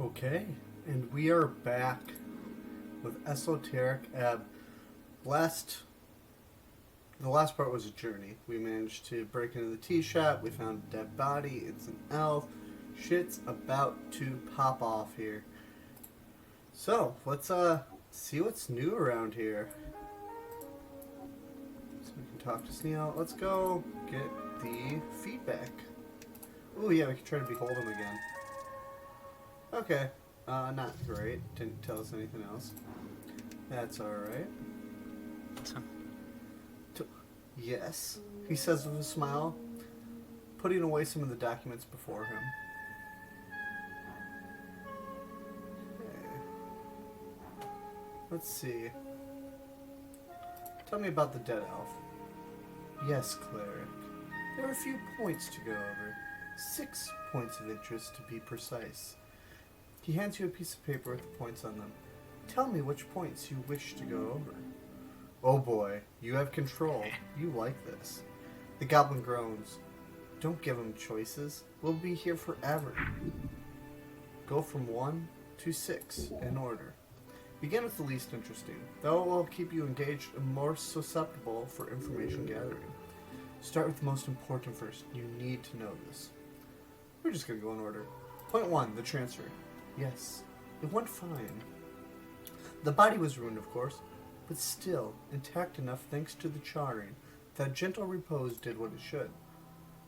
Okay, and we are back with Esoteric. Last, the last part was a journey. We managed to break into the tea shop. We found a dead body. It's an elf. Shit's about to pop off here. So let's see what's new around here. So we can talk to Sneal. Let's go get the feedback. Oh yeah, we can try to behold him again. Okay. Not great. Didn't tell us anything else. That's alright. Yes, he says with a smile, putting away some of the documents before him. Okay. Let's see. Tell me about the dead elf. Yes, cleric. There are a few points to go over. 6 points of interest to be precise. He hands you a piece of paper with the points on them. Tell me which points you wish to go over. Oh boy, you have control. You like this. The goblin groans. Don't give him choices. We'll be here forever. Go from 1 to 6 in order. Begin with the least interesting. That will keep you engaged and more susceptible for information gathering. Start with the most important first. You need to know this. We're just going to go in order. Point 1, the transfer. Yes, it went fine. The body was ruined, of course, but still intact enough thanks to the charring that gentle repose did what it should.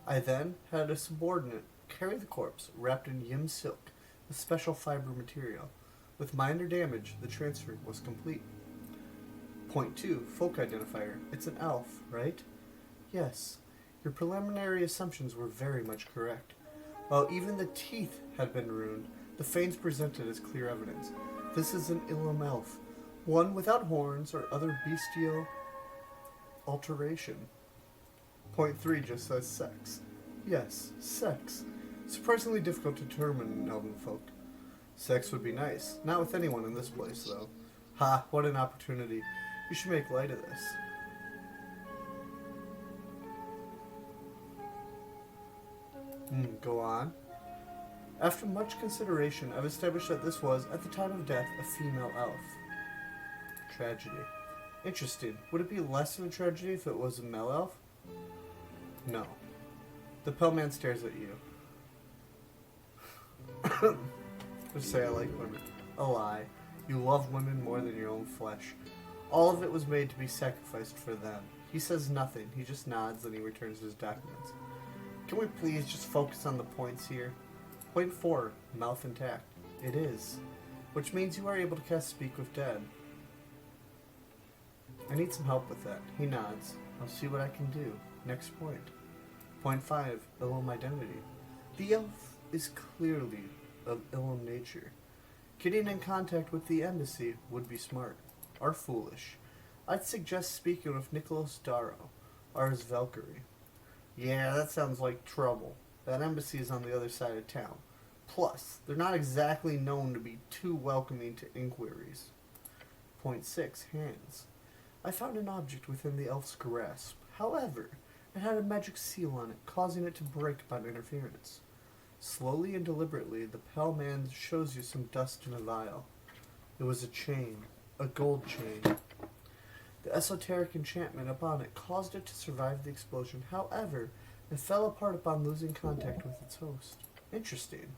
I then had a subordinate carry the corpse wrapped in yim silk, a special fiber material. With minor damage, the transfer was complete. Point 2, folk identifier. It's an elf, right? Yes, your preliminary assumptions were very much correct. While even the teeth had been ruined, the fangs presented as clear evidence. This is an Ilum elf, one without horns or other bestial alteration. Point 3 just says sex. Yes, sex. Surprisingly difficult to determine in elven folk. Sex would be nice. Not with anyone in this place, though. Ha, what an opportunity. You should make light of this. Go on. After much consideration, I've established that this was, at the time of death, a female elf. Tragedy. Interesting. Would it be less of a tragedy if it was a male elf? No. The pale man stares at you. Just say I like women. A lie. You love women more than your own flesh. All of it was made to be sacrificed for them. He says nothing. He just nods, and he returns his documents. Can we please just focus on the points here? Point 4, mouth intact. It is. Which means you are able to cast Speak with Dead. I need some help with that. He nods. I'll see what I can do. Next point. Point 5, Ilum identity. The elf is clearly of Ilum nature. Getting in contact with the embassy would be smart. Or foolish. I'd suggest speaking with Nicholas Darrow, or his Valkyrie. Yeah, that sounds like trouble. That embassy is on the other side of town. Plus, they're not exactly known to be too welcoming to inquiries. Point 6, hands. I found an object within the elf's grasp. However, it had a magic seal on it, causing it to break upon interference. Slowly and deliberately, the pale man shows you some dust in a vial. It was a chain, a gold chain. The esoteric enchantment upon it caused it to survive the explosion. However, it fell apart upon losing contact with its host. Interesting.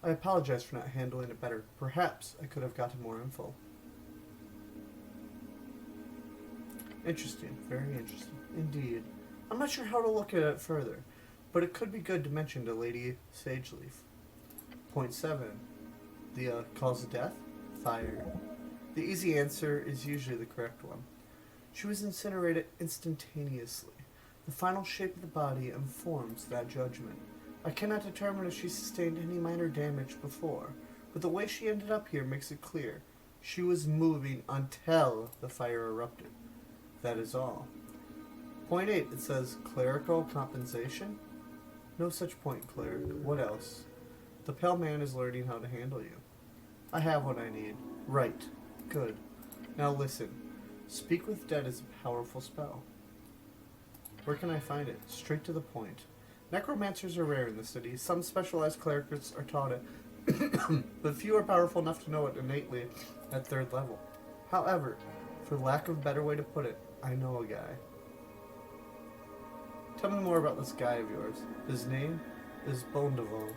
I apologize for not handling it better. Perhaps I could have gotten more info. Interesting. Very interesting. Indeed. I'm not sure how to look at it further, but it could be good to mention to Lady Sageleaf. Point 7. The cause of death? Fire. The easy answer is usually the correct one. She was incinerated instantaneously. The final shape of the body informs that judgment. I cannot determine if she sustained any minor damage before, but the way she ended up here makes it clear. She was moving until the fire erupted. That is all. Point 8, it says clerical compensation? No such point, cleric. What else? The pale man is learning how to handle you. I have what I need. Right. Good. Now listen. Speak with Dead is a powerful spell. Where can I find it? Straight to the point. Necromancers are rare in the city. Some specialized clerics are taught it, but few are powerful enough to know it innately at 3rd level. However, for lack of a better way to put it, I know a guy. Tell me more about this guy of yours. His name is Bondeval.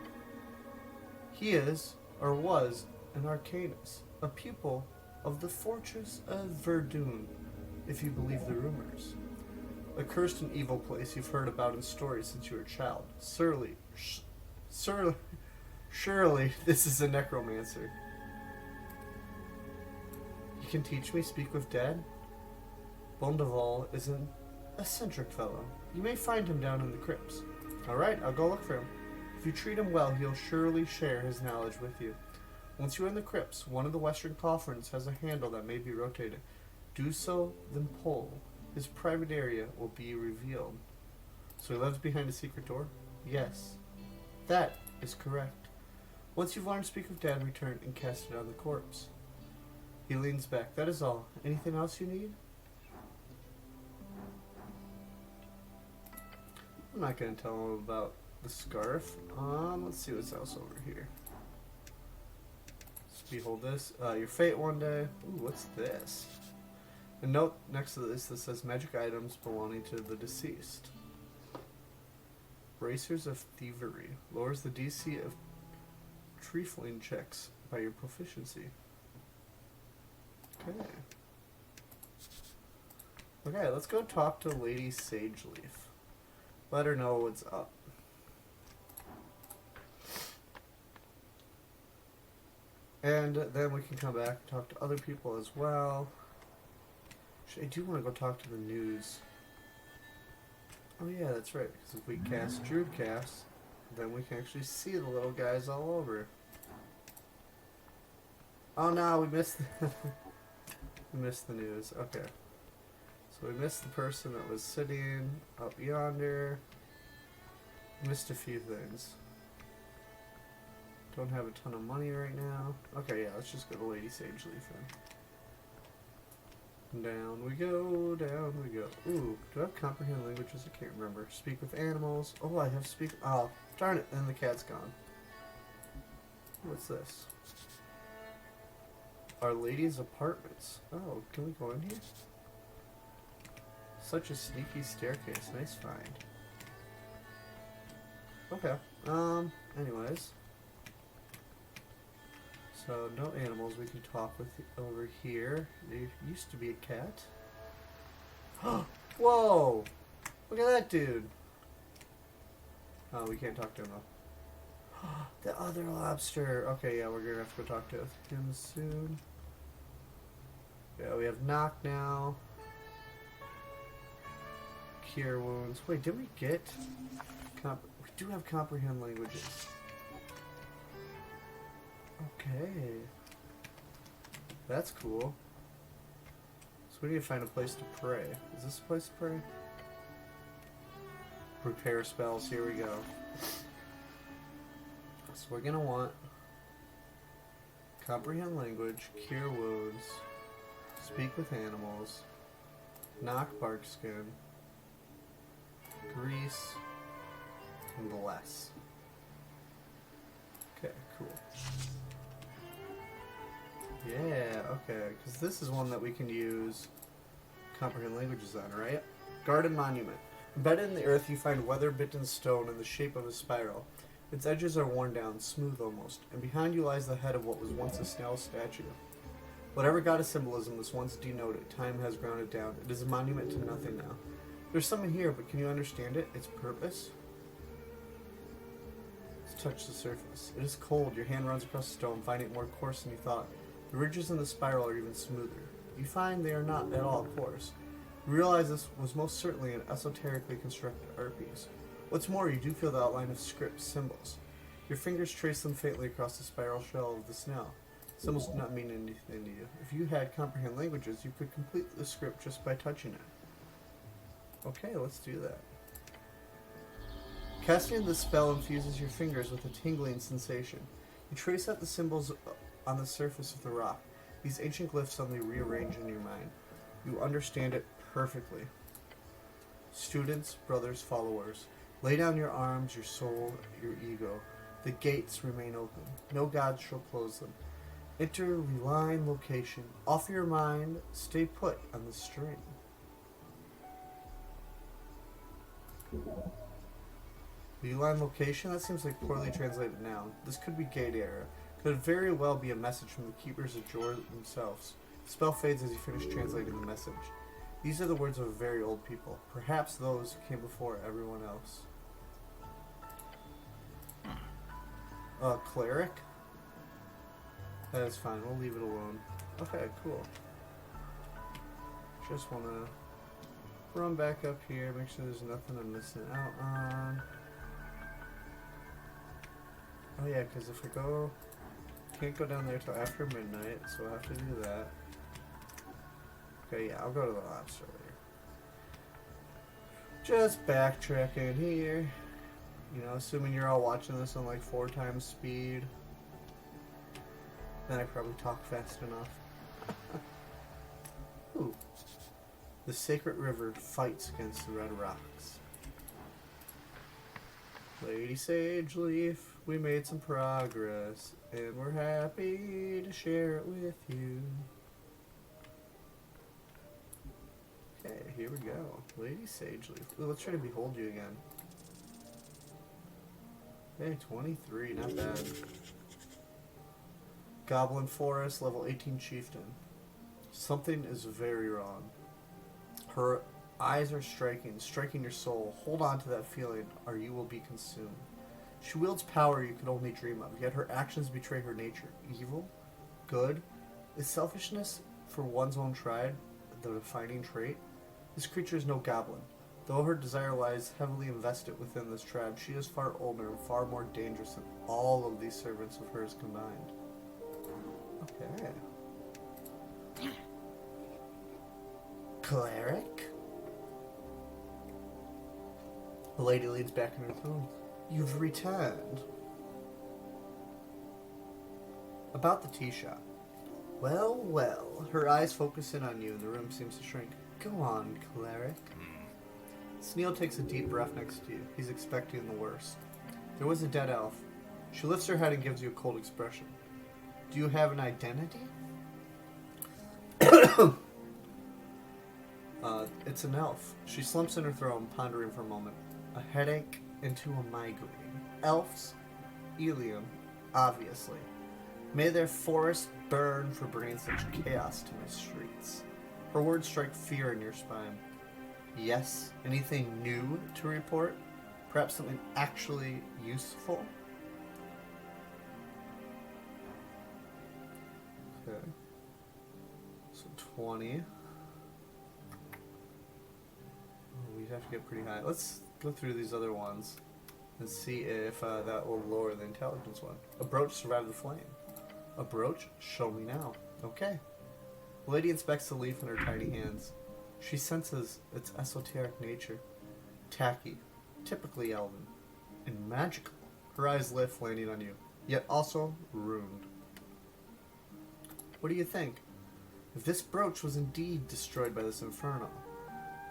He is, or was, an Arcanist, a pupil of the Fortress of Verdun, if you believe the rumors. A cursed and evil place you've heard about in stories since you were a child. Surely, this is a necromancer. You can teach me speak with dead? Bondeval is an eccentric fellow. You may find him down in the crypts. Alright, I'll go look for him. If you treat him well, he'll surely share his knowledge with you. Once you're in the crypts, one of the western coffins has a handle that may be rotated. Do so, then pull. His private area will be revealed. So he lives behind a secret door? Yes. That is correct. Once you've learned to speak with dead, return and cast it on the corpse. He leans back. That is all. Anything else you need? I'm not going to tell him about the scarf. Let's see what's else over here. Behold this. Your fate one day. Ooh, what's this? A note next to this that says magic items belonging to the deceased. Bracers of Thievery. Lowers the DC of trifling checks by your proficiency. Okay. Okay, let's go talk to Lady Sageleaf. Let her know what's up. And then we can come back and talk to other people as well. Actually, I do want to go talk to the news. Oh yeah, that's right. Because if we cast Druidcast, then we can actually see the little guys all over. Oh no, we missed we missed the news. Okay. So we missed the person that was sitting up yonder. Missed a few things. Don't have a ton of money right now. Okay, yeah, let's just go to Lady Sageleaf then. Down we go, down we go. Ooh, do I have comprehend languages? I can't remember. Speak with animals. Oh, I have speak. Oh, darn it, and the cat's gone. What's this? Our Lady's apartments. Oh, can we go in here? Such a sneaky staircase. Nice find. Okay. Anyways. So, no animals we can talk with over here. There used to be a cat. Whoa! Look at that dude. Oh, we can't talk to him though. The other lobster. Okay, yeah, we're gonna have to go talk to him soon. Yeah, we have knock now. Cure wounds. Wait, did we get... we do have comprehend languages. Okay. That's cool. So we need to find a place to pray. Is this a place to pray? Prepare spells. Here we go. So we're going to want comprehend language, cure wounds, speak with animals, knock bark skin, grease, and bless. Okay, cool. Yeah, okay, because this is one that we can use comprehend languages on, right? Garden monument. Embedded in the earth, you find weather-bitten stone in the shape of a spiral. Its edges are worn down, smooth almost, and behind you lies the head of what was once a snail statue. Whatever goddess symbolism this once denoted, time has ground it down. It is a monument to nothing now. There's something here, but can you understand it? Its purpose? Let's touch the surface. It is cold. Your hand runs across the stone, finding it more coarse than you thought. The ridges in the spiral are even smoother. You find they are not at all coarse. You realize this was most certainly an esoterically constructed art piece. What's more, you do feel the outline of script symbols. Your fingers trace them faintly across the spiral shell of the snail. Symbols do not mean anything to you. If you had comprehend languages, you could complete the script just by touching it. Okay, let's do that. Casting the spell infuses your fingers with a tingling sensation. You trace out the symbols on the surface of the rock. These ancient glyphs suddenly rearrange in your mind. You understand it perfectly. Students, brothers, followers, lay down your arms, your soul, your ego. The gates remain open. No god shall close them. Enter reline location. Off your mind. Stay put on the string. Reline location? That seems like poorly translated noun. This could be gate error. Could very well be a message from the keepers of Jor themselves. The spell fades as you finish translating the message. These are the words of very old people. Perhaps those who came before everyone else. Cleric? That is fine. We'll leave it alone. Okay, cool. Just want to run back up here, make sure there's nothing I'm missing out on. Oh yeah, because if I go... Can't go down there till after midnight, so I'll have to do that. Okay, yeah, I'll go to the labs earlier. Just backtracking here. You know, assuming you're all watching this on like 4 times speed. Then I probably talk fast enough. Ooh. The sacred river fights against the red rocks. Lady Sageleaf, we made some progress, and we're happy to share it with you. Okay, here we go. Lady Sageleaf. Ooh, let's try to behold you again. Hey, 23, not bad. Goblin Forest, level 18 Chieftain. Something is very wrong. Her eyes are striking your soul. Hold on to that feeling, or you will be consumed. She wields power you could only dream of, yet her actions betray her nature. Evil? Good? Is selfishness for one's own tribe the defining trait? This creature is no goblin. Though her desire lies heavily invested within this tribe, she is far older and far more dangerous than all of these servants of hers combined. Okay. Cleric? The lady leans back in her throne. You've returned. About the tea shop. Well, well. Her eyes focus in on you and the room seems to shrink. Go on, Cleric. Sneal takes a deep breath next to you. He's expecting the worst. There was a dead elf. She lifts her head and gives you a cold expression. Do you have an identity? It's an elf. She slumps in her throne, pondering for a moment. A headache into a migraine. Elves? Elium, obviously. May their forest burn for bringing such chaos to my streets. Her words strike fear in your spine. Yes? Anything new to report? Perhaps something actually useful? Okay. So 20. Oh, we'd have to get pretty high. Let's go through these other ones and see if that will lower the intelligence one. A brooch survived the flame. A brooch? Show me now. Okay. The lady inspects the leaf in her tiny hands. She senses its esoteric nature. Tacky, typically elven, and magical. Her eyes lift, landing on you, yet also ruined. What do you think? If this brooch was indeed destroyed by this inferno,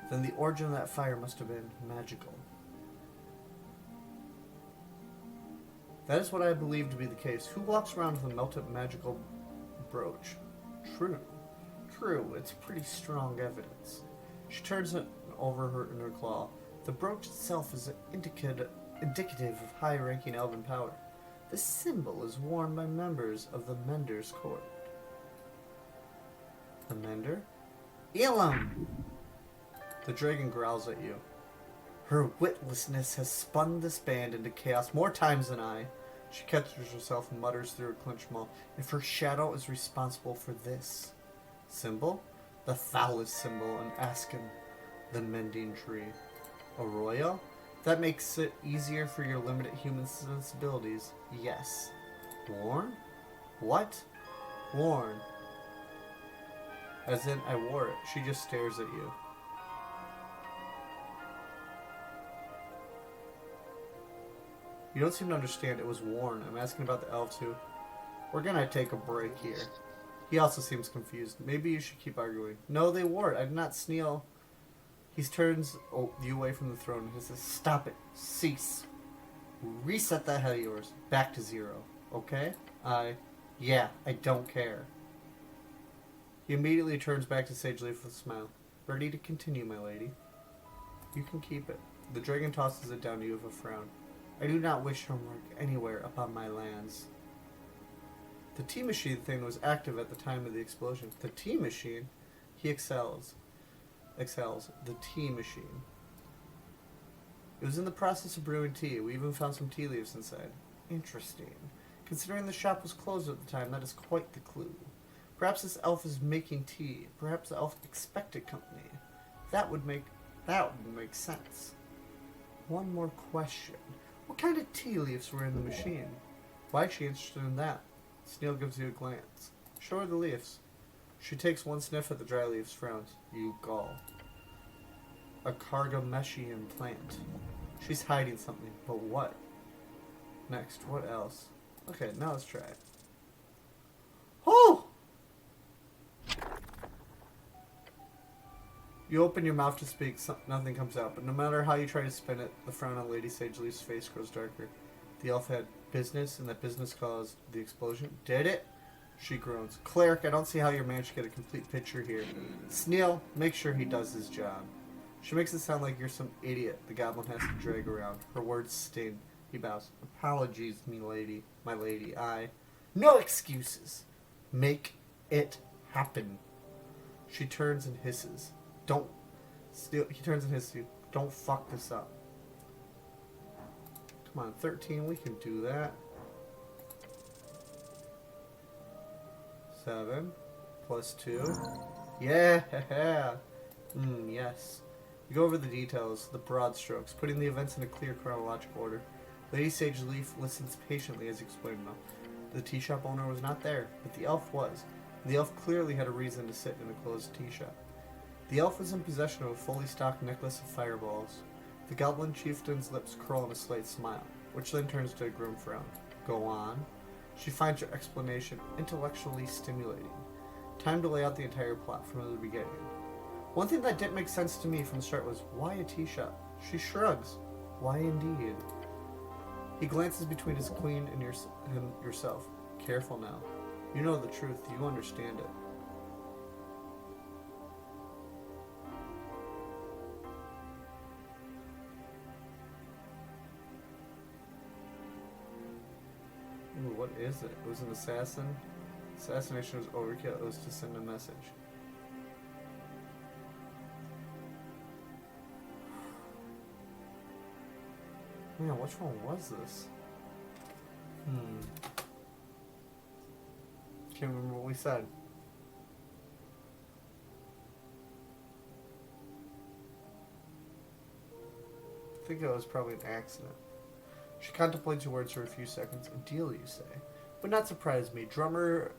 then the origin of that fire must have been magical. That is what I believe to be the case. Who walks around with a melted magical brooch? True. True, it's pretty strong evidence. She turns it over in her claw. The brooch itself is indicative of high-ranking elven power. This symbol is worn by members of the Mender's court. The Mender? Elam! The dragon growls at you. Her witlessness has spun this band into chaos more times than I. She catches herself and mutters through her clenched mouth. If her shadow is responsible for this symbol, the foulest symbol in Asken, the mending tree. Arroyo? That makes it easier for your limited human sensibilities. Yes. Worn? What? Worn. As in, I wore it. She just stares at you. You don't seem to understand. It was worn. I'm asking about the elves who... We're gonna take a break here. He also seems confused. Maybe you should keep arguing. No, they wore it. I did not Sneal. He turns you away from the throne and he says, Stop it. Cease. Reset that head of yours back to 0, okay? Yeah, I don't care. He immediately turns back to Sageleaf with a smile. Ready to continue, my lady? You can keep it. The dragon tosses it down to you with a frown. I do not wish homework anywhere upon my lands. The tea-machine thing was active at the time of the explosion. The tea-machine? He exhales. The tea-machine. It was in the process of brewing tea. We even found some tea leaves inside. Interesting. Considering the shop was closed at the time, that is quite the clue. Perhaps this elf is making tea. Perhaps the elf expected company. That would make sense. One more question. What kind of tea leaves were in the machine? Why is she interested in that? Sneal gives you a glance. Show her the leaves. She takes one sniff at the dry leaves, frowns. You gall. A Cargameshian plant. She's hiding something, but what? Next, what else? Okay, now let's try it. Oh! You open your mouth to speak, nothing comes out, but no matter how you try to spin it, the frown on Lady Sageleaf's face grows darker. The elf had business, and that business caused the explosion. Did it? She groans. Cleric, I don't see how you managed to get a complete picture here. Sneal, make sure he does his job. She makes it sound like you're some idiot the goblin has to drag around. Her words sting. He bows. Apologies, my lady. No excuses. Make it happen. She turns and hisses. He turns and hisses you. Don't fuck this up. Come on, 13, we can do that. 7 plus 2. Yeah! Yes. You go over the details, the broad strokes, putting the events in a clear chronological order. Lady Sageleaf listens patiently as you explain them. The tea shop owner was not there, but the elf was. The elf clearly had a reason to sit in a closed tea shop. The elf was in possession of a fully stocked necklace of fireballs. The goblin chieftain's lips curl in a slight smile, which then turns to a grim frown. Go on. She finds your explanation intellectually stimulating. Time to lay out the entire plot from the beginning. One thing that didn't make sense to me from the start was, why a tea shop? She shrugs. Why indeed? He glances between his queen and yourself. Careful now. You know the truth. You understand it. Ooh, what is it? It was an assassin? Assassination was overkill. It was to send a message. Man, which one was this? Can't remember what we said. I think it was probably an accident. She contemplates your words for a few seconds. A deal, you say? Would not surprise me. Drummer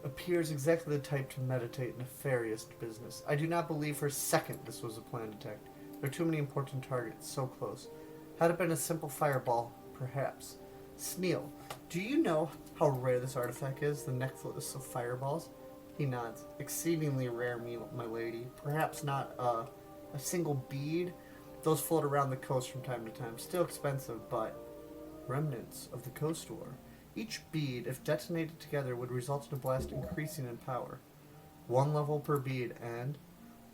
appears exactly the type to meditate nefarious business. I do not believe for a second this was a planned attack. There are too many important targets, so close. Had it been a simple fireball, perhaps. Sneal, do you know how rare this artifact is, the necklace of fireballs? He nods. Exceedingly rare, my lady. Perhaps not a single bead. Those float around the coast from time to time. Still expensive, but remnants of the coast war. Each bead, if detonated together, would result in a blast increasing in power. 1 level per bead, and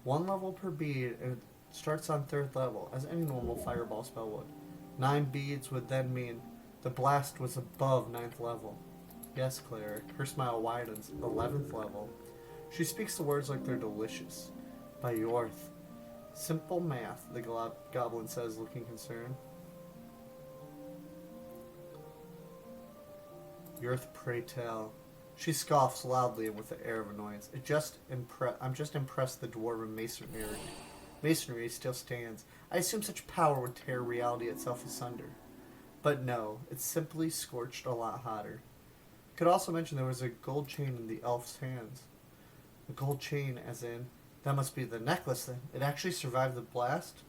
1 level per bead, and it starts on 3rd level, as any normal fireball spell would. 9 beads would then mean the blast was above 9th level. Yes, cleric. Her smile widens. 11th level. She speaks the words like they're delicious. By Yorth. Simple math, the goblin says, looking concerned. Yorth, pray tell. She scoffs loudly and with an air of annoyance. I'm just impressed the dwarven masonry still stands. I assume such power would tear reality itself asunder. But no, it's simply scorched a lot hotter. Could also mention there was a gold chain in the elf's hands. A gold chain, as in, that must be the necklace then. It actually survived the blast?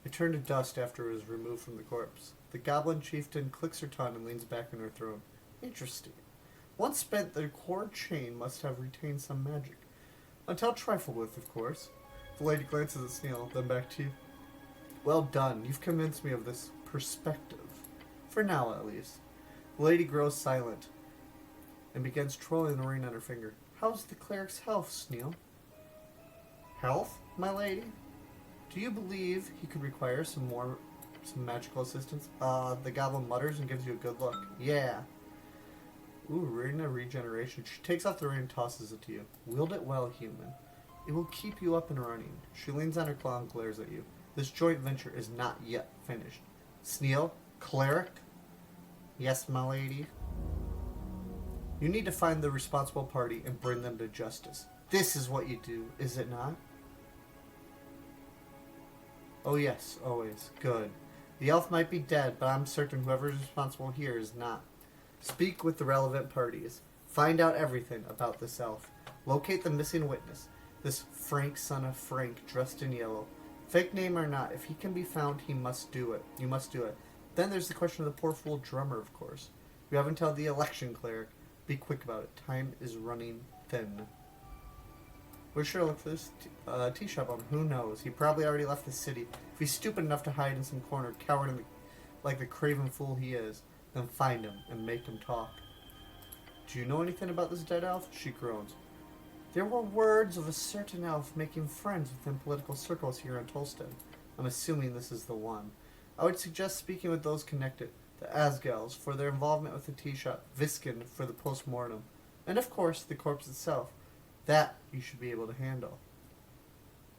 It turned to dust after it was removed from the corpse. The goblin chieftain clicks her tongue and leans back in her throne. Interesting. Once spent, the core chain must have retained some magic. Until trifled with, of course. The lady glances at Sneal, then back to you. Well done. You've convinced me of this perspective. For now, at least. The lady grows silent and begins twirling the ring on her finger. How's the cleric's health, Sneal? Health, my lady? Do you believe he could require some magical assistance? The goblin mutters and gives you a good look. Yeah. Ooh, ring of regeneration. She takes off the ring and tosses it to you. Wield it well, human. It will keep you up and running. She leans on her claw and glares at you. This joint venture is not yet finished. Sneal, cleric? Yes, my lady. You need to find the responsible party and bring them to justice. This is what you do, is it not? Oh yes, always. Good. The elf might be dead, but I'm certain whoever is responsible here is not. Speak with the relevant parties. Find out everything about this elf. Locate the missing witness. This Frank, son of Frank, dressed in yellow. Fake name or not, if he can be found, he must do it. You must do it. Then there's the question of the poor fool drummer, of course. You have until the election, cleric. Be quick about it. Time is running thin. We're sure to look for this tea shop on him. Who knows? He probably already left the city. If he's stupid enough to hide in some corner, coward like the craven fool he is, then find him and make him talk. Do you know anything about this dead elf? She groans. There were words of a certain elf making friends within political circles here in Tolstead. I'm assuming this is the one. I would suggest speaking with those connected, the Asgels, for their involvement with the tea shop, Viskin for the post-mortem, and of course the corpse itself. That you should be able to handle.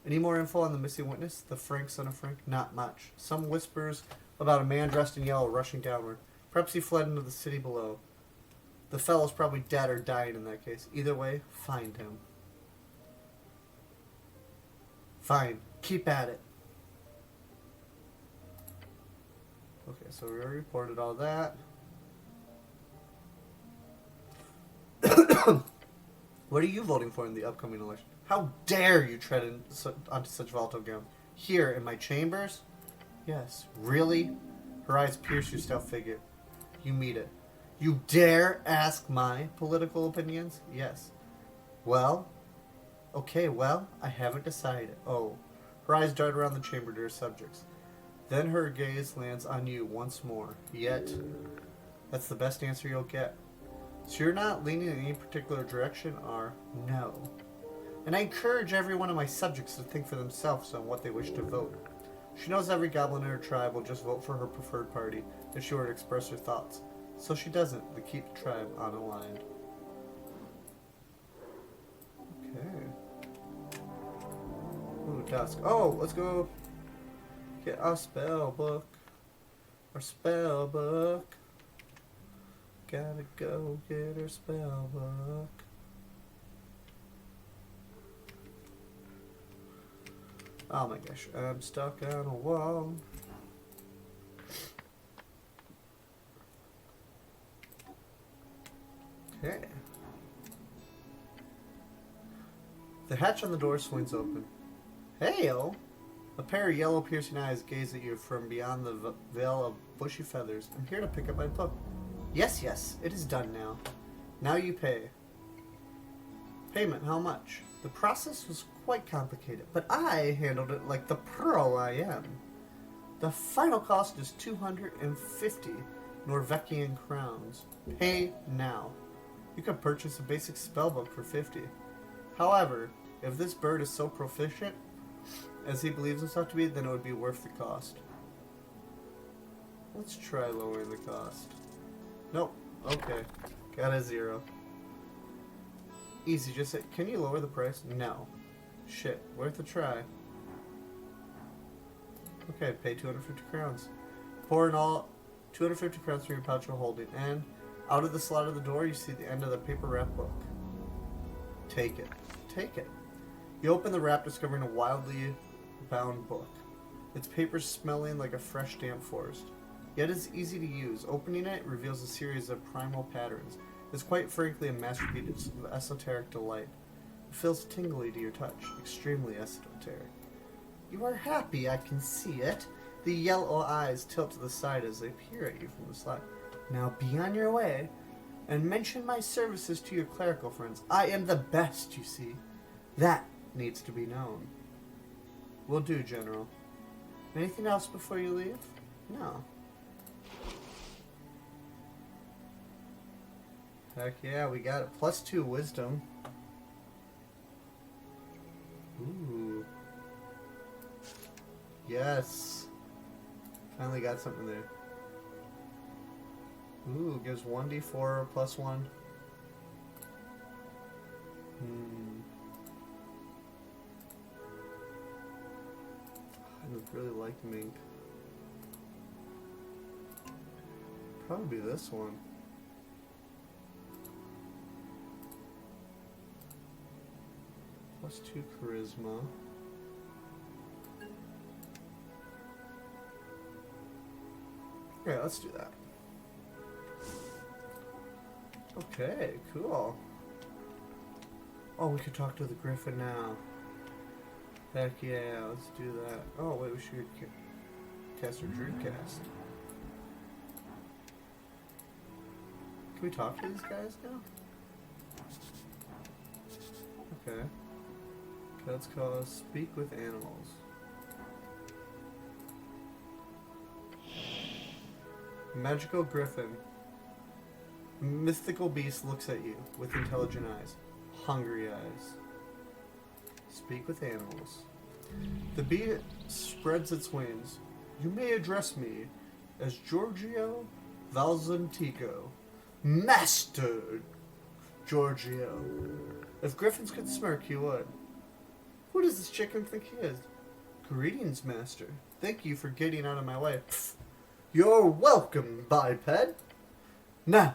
Any more info on the missing witness, the Frank, son of Frank? Not much. Some whispers about a man dressed in yellow rushing downward. Perhaps he fled into the city below. The fellow's probably dead or dying in that case. Either way, find him. Fine. Keep at it. Okay, so we already reported all that. What are you voting for in the upcoming election? How dare you tread onto such volatile ground? Here, in my chambers? Yes. Really? Her eyes pierce your stout figure. You meet it. You dare ask my political opinions? Yes. Well? Okay, well, I haven't decided. Oh. Her eyes dart around the chamber to her subjects. Then her gaze lands on you once more. Yet, that's the best answer you'll get. So you're not leaning in any particular direction, or no. And I encourage every one of my subjects to think for themselves on what they wish to vote. She knows every goblin in her tribe will just vote for her preferred party if she were to express her thoughts. So she doesn't, to keep the tribe unaligned. Okay. Ooh, dusk. Oh, let's go get our spell book. Our spell book. Gotta go get her spell book. Oh my gosh, I'm stuck on a wall. Okay. The hatch on the door swings open. Hey-o! A pair of yellow piercing eyes gaze at you from beyond the veil of bushy feathers. I'm here to pick up my book. Yes, yes, it is done now. Now you pay. Payment, how much? The process was quite complicated, but I handled it like the pro I am. The final cost is 250 Norvegian crowns. Pay now. You can purchase a basic spellbook for 50. However, if this bird is so proficient as he believes himself to be, then it would be worth the cost. Let's try lowering the cost. Nope. Okay. Got a 0. Easy, just say, can you lower the price? No. Shit. Worth a try. Okay, pay 250 crowns. Pour in all 250 crowns from your pouch of holding, and out of the slot of the door, you see the end of the paper wrap book. Take it. Take it. You open the wrap, discovering a wildly bound book. Its papers smelling like a fresh, damp forest. Yet it's easy to use. Opening it reveals a series of primal patterns. It's quite frankly a masterpiece of esoteric delight. It feels tingly to your touch. Extremely esoteric. You are happy, I can see it. The yellow eyes tilt to the side as they peer at you from the slot. Now be on your way, and mention my services to your clerical friends. I am the best, you see. That needs to be known. Will do, General. Anything else before you leave? No. Heck yeah, we got it. +2 wisdom. Ooh. Yes. Finally got something there. Ooh, gives 1d4 +1. I would really like mink. Probably this one. +2 charisma. Okay, let's do that. Okay, cool. Oh, we could talk to the griffin now. Heck yeah, let's do that. Oh, wait, we should cast our Dreamcast. Can we talk to these guys now? Okay. Let's call Speak with Animals. Magical Griffin. Mythical beast looks at you with intelligent eyes. Hungry eyes. Speak with animals. The bee spreads its wings. You may address me as Giorgio Valzantico. Master Giorgio. If griffins could smirk, he would. Who does this chicken think he is? Greetings, master. Thank you for getting out of my way. Pfft. You're welcome, biped. Now,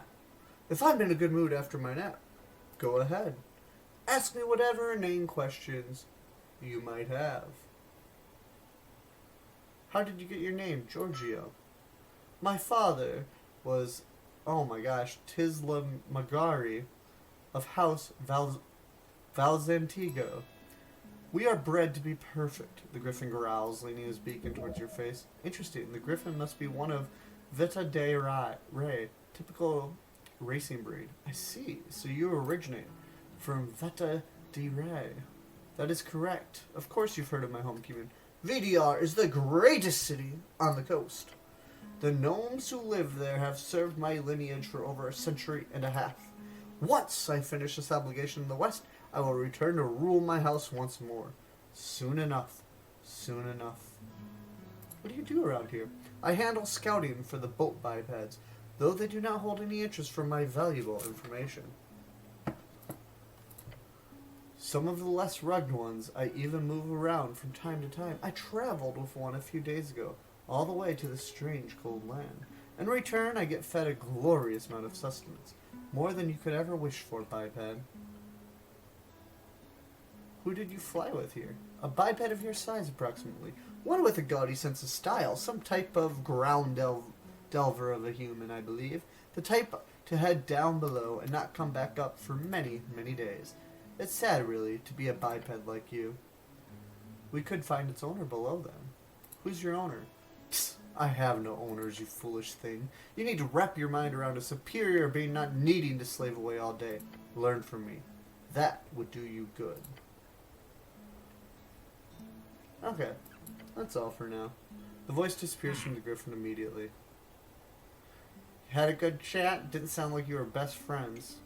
if I'm in a good mood after my nap, go ahead. Ask me whatever inane questions you might have. How did you get your name, Giorgio? My father was, oh my gosh, Tisla Magari of House Valzantigo. We are bred to be perfect, the griffin growls, leaning his beak in towards your face. Interesting, the griffin must be one of Vita de Re, typical racing breed. I see, so you originate from Vita de Re. That is correct. Of course you've heard of my home commune. VDR is the greatest city on the coast. The gnomes who live there have served my lineage for over a century and a half. Once I finish this obligation in the West, I will return to rule my house once more. Soon enough. Soon enough. What do you do around here? I handle scouting for the boat bipeds, though they do not hold any interest for my valuable information. Some of the less rugged ones I even move around from time to time. I traveled with one a few days ago, all the way to this strange cold land. In return, I get fed a glorious amount of sustenance, more than you could ever wish for, biped. Who did you fly with here? A biped of your size, approximately. One with a gaudy sense of style. Some type of ground delver of a human, I believe. The type to head down below and not come back up for many, many days. It's sad, really, to be a biped like you. We could find its owner below, then. Who's your owner? Psst, I have no owners, you foolish thing. You need to wrap your mind around a superior being not needing to slave away all day. Learn from me. That would do you good. Okay, that's all for now. The voice disappears from the griffin immediately. Had a good chat? Didn't sound like you were best friends.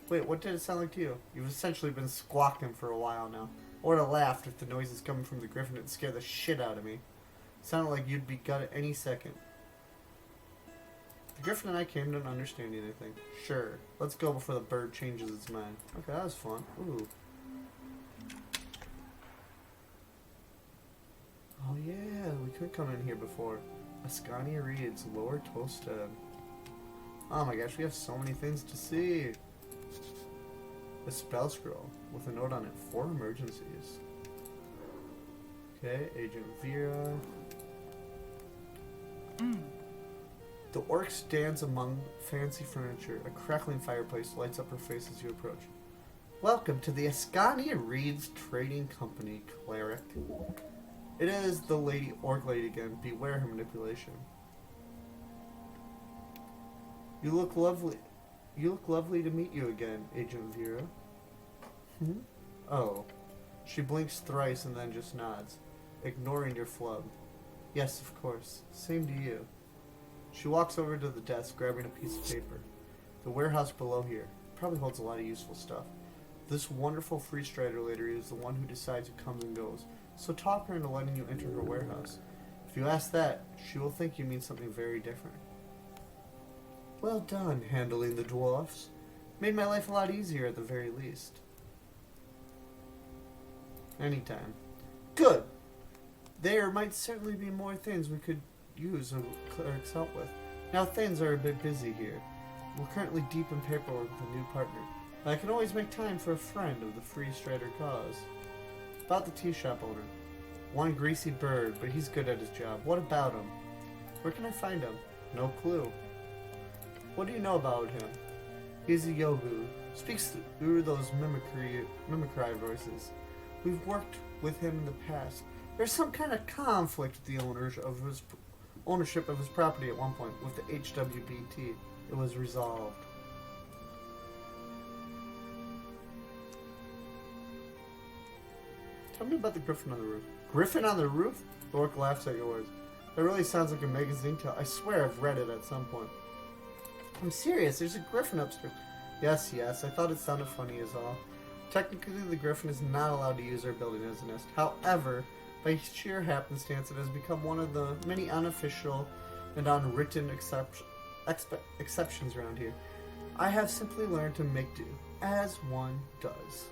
Wait, what did it sound like to you? You've essentially been squawking for a while now. I would have laughed if the noises coming from the griffin didn't scare the shit out of me. It sounded like you'd be gutted any second. The griffin and I came to an understanding, I think. Sure, let's go before the bird changes its mind. Okay, that was fun. Ooh. Oh yeah, we could come in here before. Ascania reads Lower Toasted. Oh my gosh, we have so many things to see. A spell scroll with a note on it. 4 emergencies. Okay, Agent Vera. The orc stands among fancy furniture. A crackling fireplace lights up her face as you approach. Welcome to the Ascania Reeds Trading Company, cleric. It is the orc lady again. Beware her manipulation. You look lovely. You look lovely to meet you again, Agent Vera. Oh. She blinks thrice and then just nods, ignoring your flub. Yes, of course. Same to you. She walks over to the desk, grabbing a piece of paper. The warehouse below here probably holds a lot of useful stuff. This wonderful free strider lady is the one who decides who comes and goes, so talk her into letting you enter her warehouse. If you ask that, she will think you mean something very different. Well done, handling the dwarfs. Made my life a lot easier at the very least. Anytime. Good! There might certainly be more things we could use a cleric's help with. Now things are a bit busy here. We're currently deep in paperwork with a new partner. But I can always make time for a friend of the Free Strider cause. About the tea shop owner. One greasy bird, but he's good at his job. What about him? Where can I find him? No clue. What do you know about him? He's a Yogu. Speaks through those mimicry voices. We've worked with him in the past. There's some kind of conflict with the ownership of his property at one point with the HWBT. It was resolved. Tell me about the griffin on the roof. Griffin on the roof? The orc laughs at your words. That really sounds like a magazine tale. I swear I've read it at some point. I'm serious. There's a griffin upstairs. Yes. I thought it sounded funny as all. Technically, the griffin is not allowed to use our building as a nest. However, by sheer happenstance, it has become one of the many unofficial and unwritten exceptions around here. I have simply learned to make do, as one does.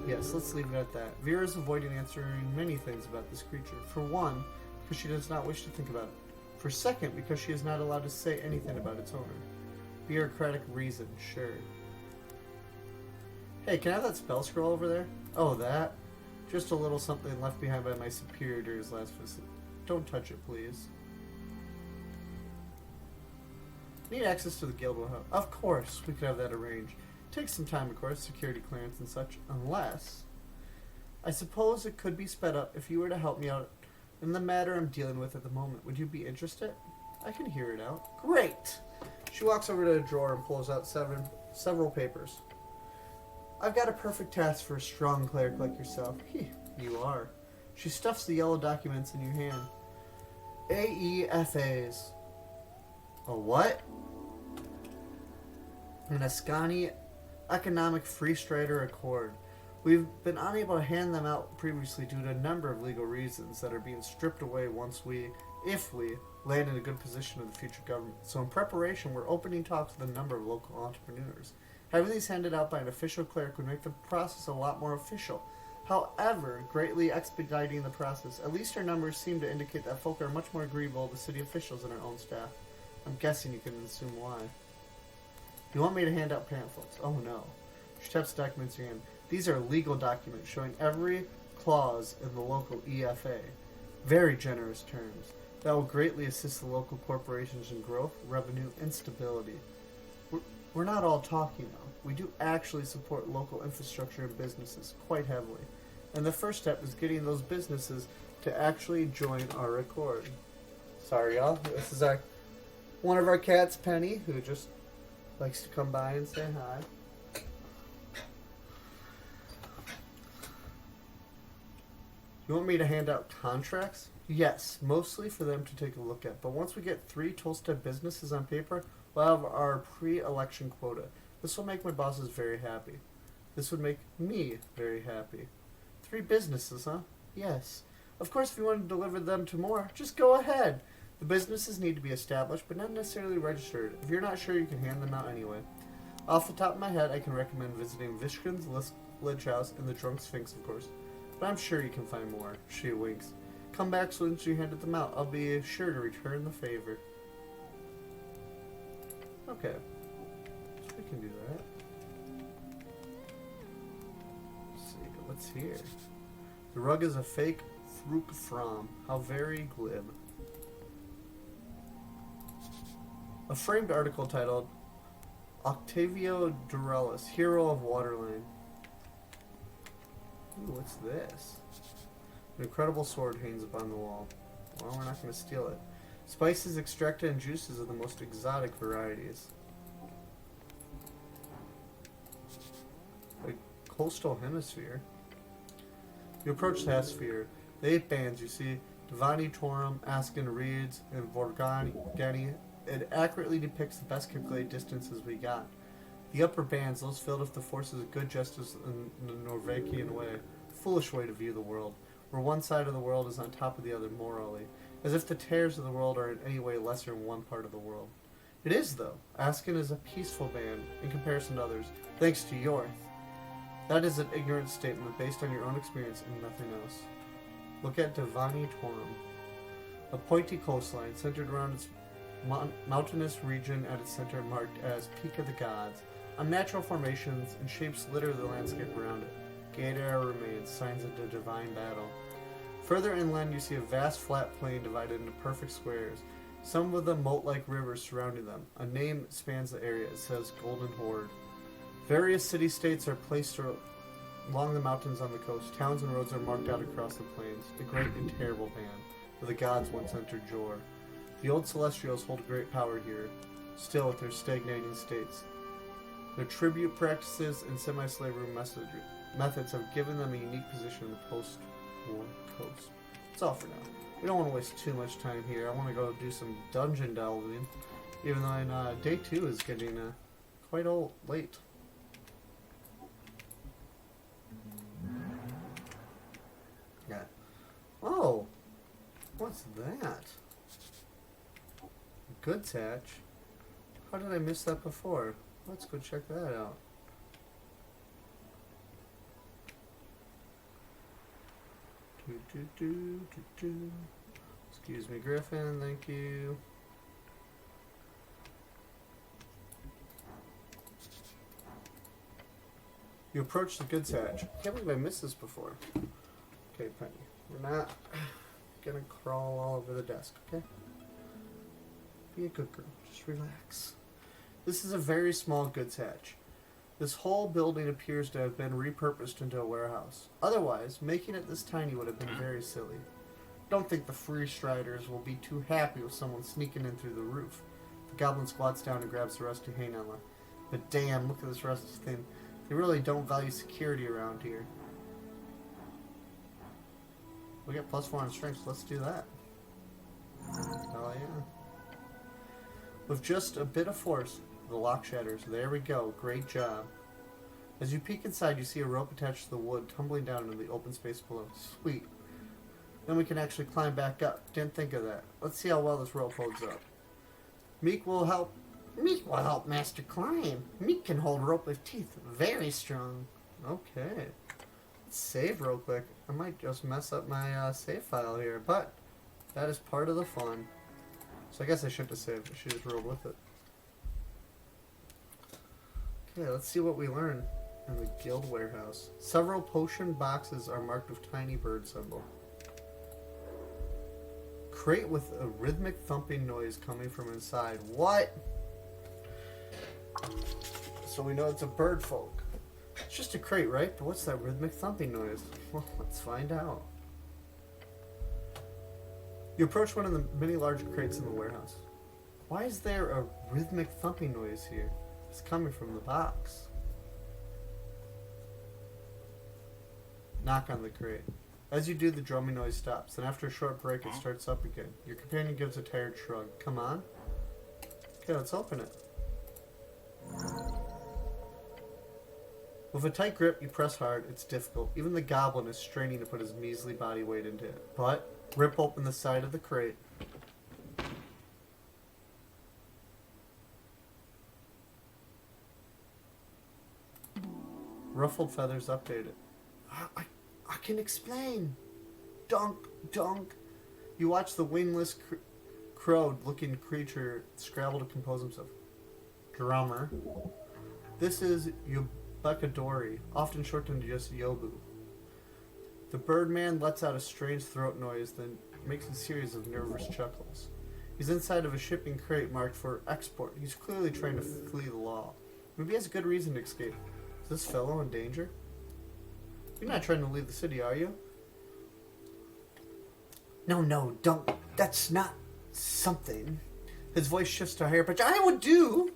Yes, let's leave it at that. Vera is avoiding answering many things about this creature. For one, because she does not wish to think about it. For second, because she is not allowed to say anything about its owner. Bureaucratic reason, sure. Hey, can I have that spell scroll over there? Oh, that? Just a little something left behind by my superior during his last visit. Don't touch it, please. Need access to the Guildwell Hub. Of course, we could have that arranged. Takes some time, of course, security clearance and such, unless... I suppose it could be sped up if you were to help me out in the matter I'm dealing with at the moment. Would you be interested? I can hear it out. Great! She walks over to a drawer and pulls out several papers. I've got a perfect task for a strong cleric like yourself. You are. She stuffs the yellow documents in your hand. AEFAs. A what? An Ascani Economic Free Strider Accord. We've been unable to hand them out previously due to a number of legal reasons that are being stripped away if we land in a good position in the future government. So in preparation, we're opening talks with a number of local entrepreneurs. Having these handed out by an official cleric would make the process a lot more official. However, greatly expediting the process, at least our numbers seem to indicate that folk are much more agreeable to city officials than our own staff. I'm guessing you can assume why. You want me to hand out pamphlets? Oh no. She taps the documents in your hand. These are legal documents showing every clause in the local EFA. Very generous terms. That will greatly assist the local corporations in growth, revenue, and stability. We're not all talking, though. We do actually support local infrastructure and businesses quite heavily. And the first step is getting those businesses to actually join our accord. Sorry, y'all. This is one of our cats, Penny, who just likes to come by and say hi. You want me to hand out contracts? Yes, mostly for them to take a look at. But once we get 3 Tolstead businesses on paper, we'll have our pre-election quota. This will make my bosses very happy. This would make me very happy. 3 businesses, huh? Yes. Of course, if you want to deliver them to more, just go ahead. The businesses need to be established, but not necessarily registered. If you're not sure, you can hand them out anyway. Off the top of my head, I can recommend visiting Vishkin's Lich House and the Drunk Sphinx, of course. But I'm sure you can find more. She winks. Come back once you handed them out. I'll be sure to return the favor. Okay. So we can do that. Let's see. What's here? The rug is a fake Fruk Fromm. How very glib. A framed article titled Octavio Durelis, Hero of Waterline. Ooh, what's this? An incredible sword hangs upon the wall. Well, we're not going to steal it. Spices extracted and juices of the most exotic varieties. A coastal hemisphere. You approach the hemisphere. The 8 bands you see, Devani, Torum, Askin, Reeds, and Vorgani It accurately depicts the best calculated distances we got. The upper bands, those filled with the forces of good justice in the Norvegian way, foolish way to view the world, where one side of the world is on top of the other morally, as if the tares of the world are in any way lesser in one part of the world. It is, though. Askin is a peaceful band in comparison to others, thanks to Yorth. That is an ignorant statement based on your own experience and nothing else. Look at Devani Torum, a pointy coastline centered around its mountainous region at its center marked as Peak of the Gods. Unnatural formations and shapes litter the landscape around it. Gate era remains, signs of the divine battle. Further inland you see a vast flat plain divided into perfect squares, some with a moat-like rivers surrounding them. A name spans the area. It says Golden Horde. Various city-states are placed along the mountains on the coast. Towns and roads are marked out across the plains. The great and terrible band, where the gods once entered Jor. The old Celestials hold great power here, still with their stagnating states. Their tribute practices and semi-slavery methods have given them a unique position in the post-war coast. That's all for now. We don't want to waste too much time here. I want to go do some dungeon delving, even though day 2 is getting quite late. Yeah. Oh! What's that? Goods hatch? How did I miss that before? Let's go check that out. Excuse me, Griffin, thank you. You approach the goods hatch. I can't believe I missed this before. Okay, Penny. We're not gonna crawl all over the desk, okay? Be a good girl. Just relax. This is a very small goods hatch. This whole building appears to have been repurposed into a warehouse. Otherwise, making it this tiny would have been very silly. Don't think the Free Striders will be too happy with someone sneaking in through the roof. The goblin squats down and grabs the rusty Hainella. But damn, look at this rusty thing. They really don't value security around here. We get +4 on strength, so let's do that. Hell yeah. With just a bit of force, the lock shatters. There we go. Great job. As you peek inside, you see a rope attached to the wood tumbling down into the open space below. Sweet. Then we can actually climb back up. Didn't think of that. Let's see how well this rope holds up. Meek will help. Meek will help Master climb. Meek can hold rope with teeth. Very strong. Okay. Let's save real quick. I might just mess up my save file here, but that is part of the fun. So I guess I shouldn't have saved. I should just roll with it. Okay, let's see what we learn in the guild warehouse. Several potion boxes are marked with tiny bird symbol. Crate with a rhythmic thumping noise coming from inside. What? So we know it's a bird folk. It's just a crate, right? But what's that rhythmic thumping noise? Well, let's find out. You approach one of the many large crates in the warehouse. Why is there a rhythmic thumping noise here? It's coming from the box. Knock on the crate. As you do, the drumming noise stops, and after a short break, it starts up again. Your companion gives a tired shrug. Come on. Okay, let's open it. With a tight grip, you press hard. It's difficult. Even the goblin is straining to put his measly body weight into it. But rip open the side of the crate. Ruffled feathers updated. I can explain. Dunk, dunk. You watch the wingless, crowed-looking creature scrabble to compose himself. Drummer. This is Yubekadori, often shortened to just Yobu. The Birdman lets out a strange throat noise, then makes a series of nervous chuckles. He's inside of a shipping crate marked for export. He's clearly trying to flee the law. Maybe he has a good reason to escape. Is this fellow in danger? You're not trying to leave the city, are you? No, don't. That's not something. His voice shifts to a higher pitch. I would do.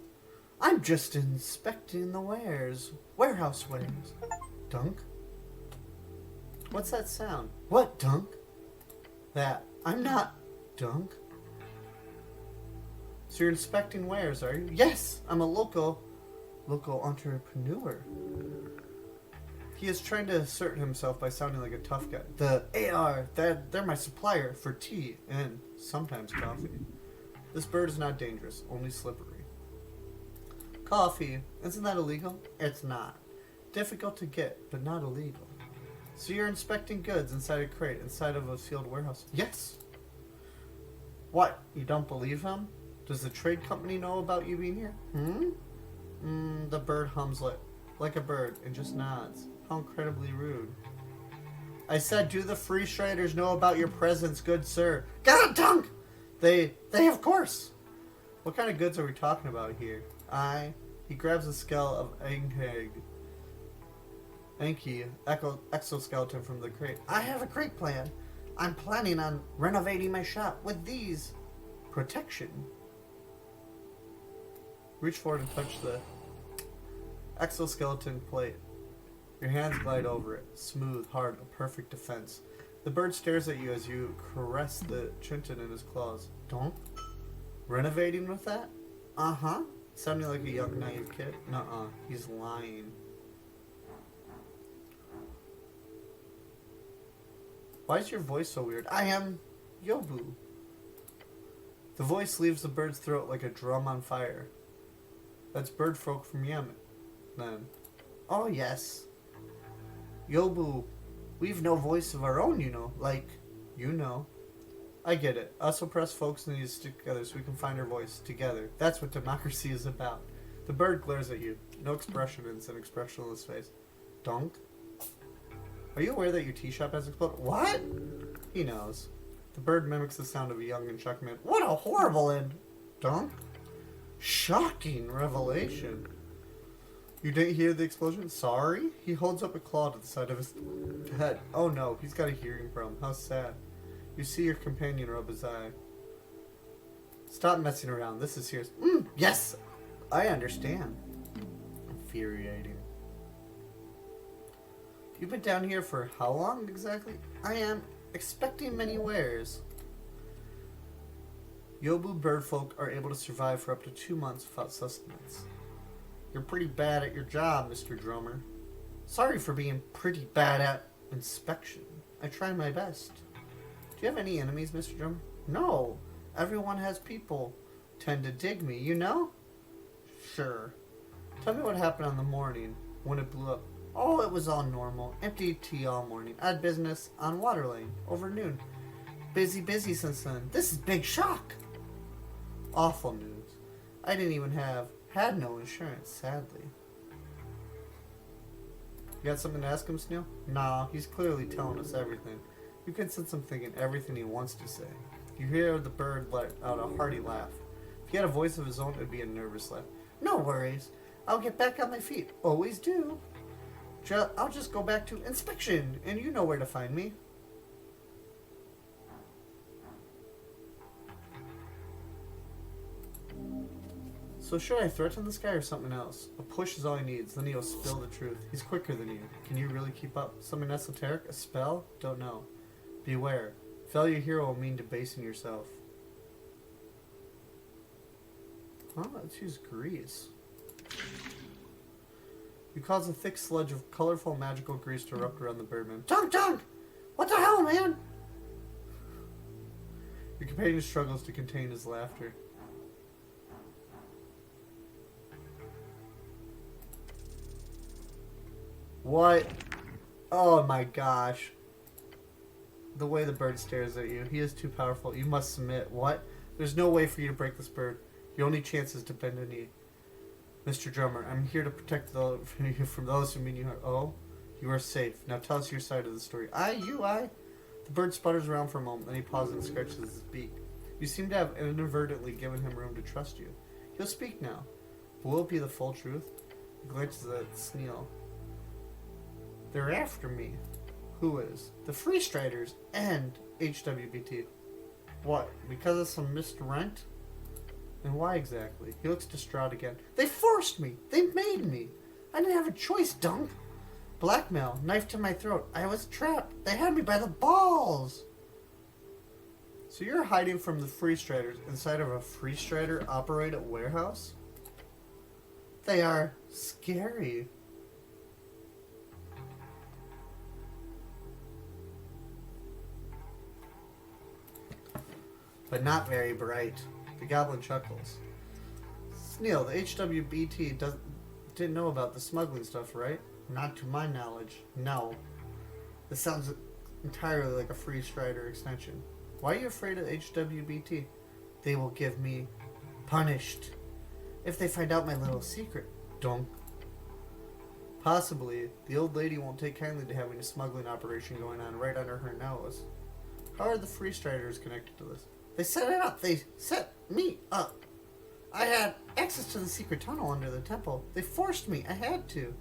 I'm just inspecting the wares. Warehouse wares. Dunk? What's that sound? What, Dunk? That. I'm not. Dunk? So you're inspecting wares, are you? Yes, I'm a local entrepreneur. He is trying to assert himself by sounding like a tough guy. The AR, they're my supplier for tea and sometimes coffee. This bird is not dangerous, only slippery. Coffee, isn't that illegal? It's not. Difficult to get, but not illegal. So you're inspecting goods inside a crate, inside of a sealed warehouse? Yes. What, you don't believe him? Does the trade company know about you being here? The bird hums like a bird and just nods. How incredibly rude. I said, do the free traders know about your presence, good sir? Got a dunk! They of course. What kind of goods are we talking about here? He grabs a skull of Enki exoskeleton from the crate. I have a great plan. I'm planning on renovating my shop with these. Protection. Reach forward and touch the exoskeleton plate. Your hands glide over it. Smooth, hard, a perfect defense. The bird stares at you as you caress the chinton in his claws. Don't? Renovating with that? Uh-huh. Sounding like a young, naive kid. Nuh-uh. He's lying. Why is your voice so weird? I am Yobu. The voice leaves the bird's throat like a drum on fire. That's bird folk from Yemen, then. Oh, yes. Yobu, we've no voice of our own, you know. Like, you know. I get it. Us oppressed folks need to stick together so we can find our voice together. That's what democracy is about. The bird glares at you. No expression in an expressionless face. Dunk? Are you aware that your tea shop has exploded? What? He knows. The bird mimics the sound of a young and shocking man. What a horrible end! Dunk? Shocking revelation. You didn't hear the explosion? Sorry? He holds up a claw to the side of his head. Oh no, he's got a hearing problem. How sad. You see your companion rub his eye. Stop messing around. This is serious. Yes! I understand. Infuriating. You've been down here for how long exactly? I am expecting many wares. Yobu birdfolk are able to survive for up to 2 months without sustenance. You're pretty bad at your job, Mr. Drummer. Sorry for being pretty bad at inspection. I try my best. Do you have any enemies, Mr. Drummer? No. Everyone has people tend to dig me, you know? Sure. Tell me what happened on the morning when it blew up. Oh, it was all normal. Empty tea all morning. I had business on Water Lane over noon. Busy since then. This is big shock. Awful news. I didn't even had no insurance, sadly. You got something to ask him, Snail? Nah, he's clearly telling us everything. You can sense him thinking everything he wants to say. You hear the bird let out a hearty laugh. If he had a voice of his own, it would be a nervous laugh. No worries. I'll get back on my feet. Always do. I'll just go back to inspection, and you know where to find me. So should I threaten this guy or something else? A push is all he needs, then he'll spill the truth. He's quicker than you. Can you really keep up? Something esoteric? A spell? Don't know. Beware. Failure here will mean debasing yourself. Huh? Let's use grease. You cause a thick sludge of colorful magical grease to erupt around the birdman. Dunk! What the hell, man? Your companion struggles to contain his laughter. What? Oh my gosh. The way the bird stares at you. He is too powerful. You must submit. What? There's no way for you to break this bird. Your only chance is to bend a knee. Mr. Drummer, I'm here to protect you from those who mean you harm. Oh, you are safe. Now tell us your side of the story. I. The bird sputters around for a moment, then he pauses and scratches his beak. You seem to have inadvertently given him room to trust you. He'll speak now. But will it be the full truth? He glances at Sneal. They're after me. Who is? The Free Striders and HWBT. What? Because of some missed rent? And why exactly? He looks distraught again. They forced me. They made me. I didn't have a choice, Dunk. Blackmail. Knife to my throat. I was trapped. They had me by the balls. So you're hiding from the Free Striders inside of a Free Strider operated warehouse? They are scary. But not very bright. The goblin chuckles. Sneal, the HWBT didn't know about the smuggling stuff, right? Not to my knowledge. No. This sounds entirely like a Free Strider extension. Why are you afraid of HWBT? They will give me punished if they find out my little secret. Dunk. Possibly, the old lady won't take kindly to having a smuggling operation going on right under her nose. How are the Free Striders connected to this? They set it up. They set me up. I had access to the secret tunnel under the temple. They forced me. I had to.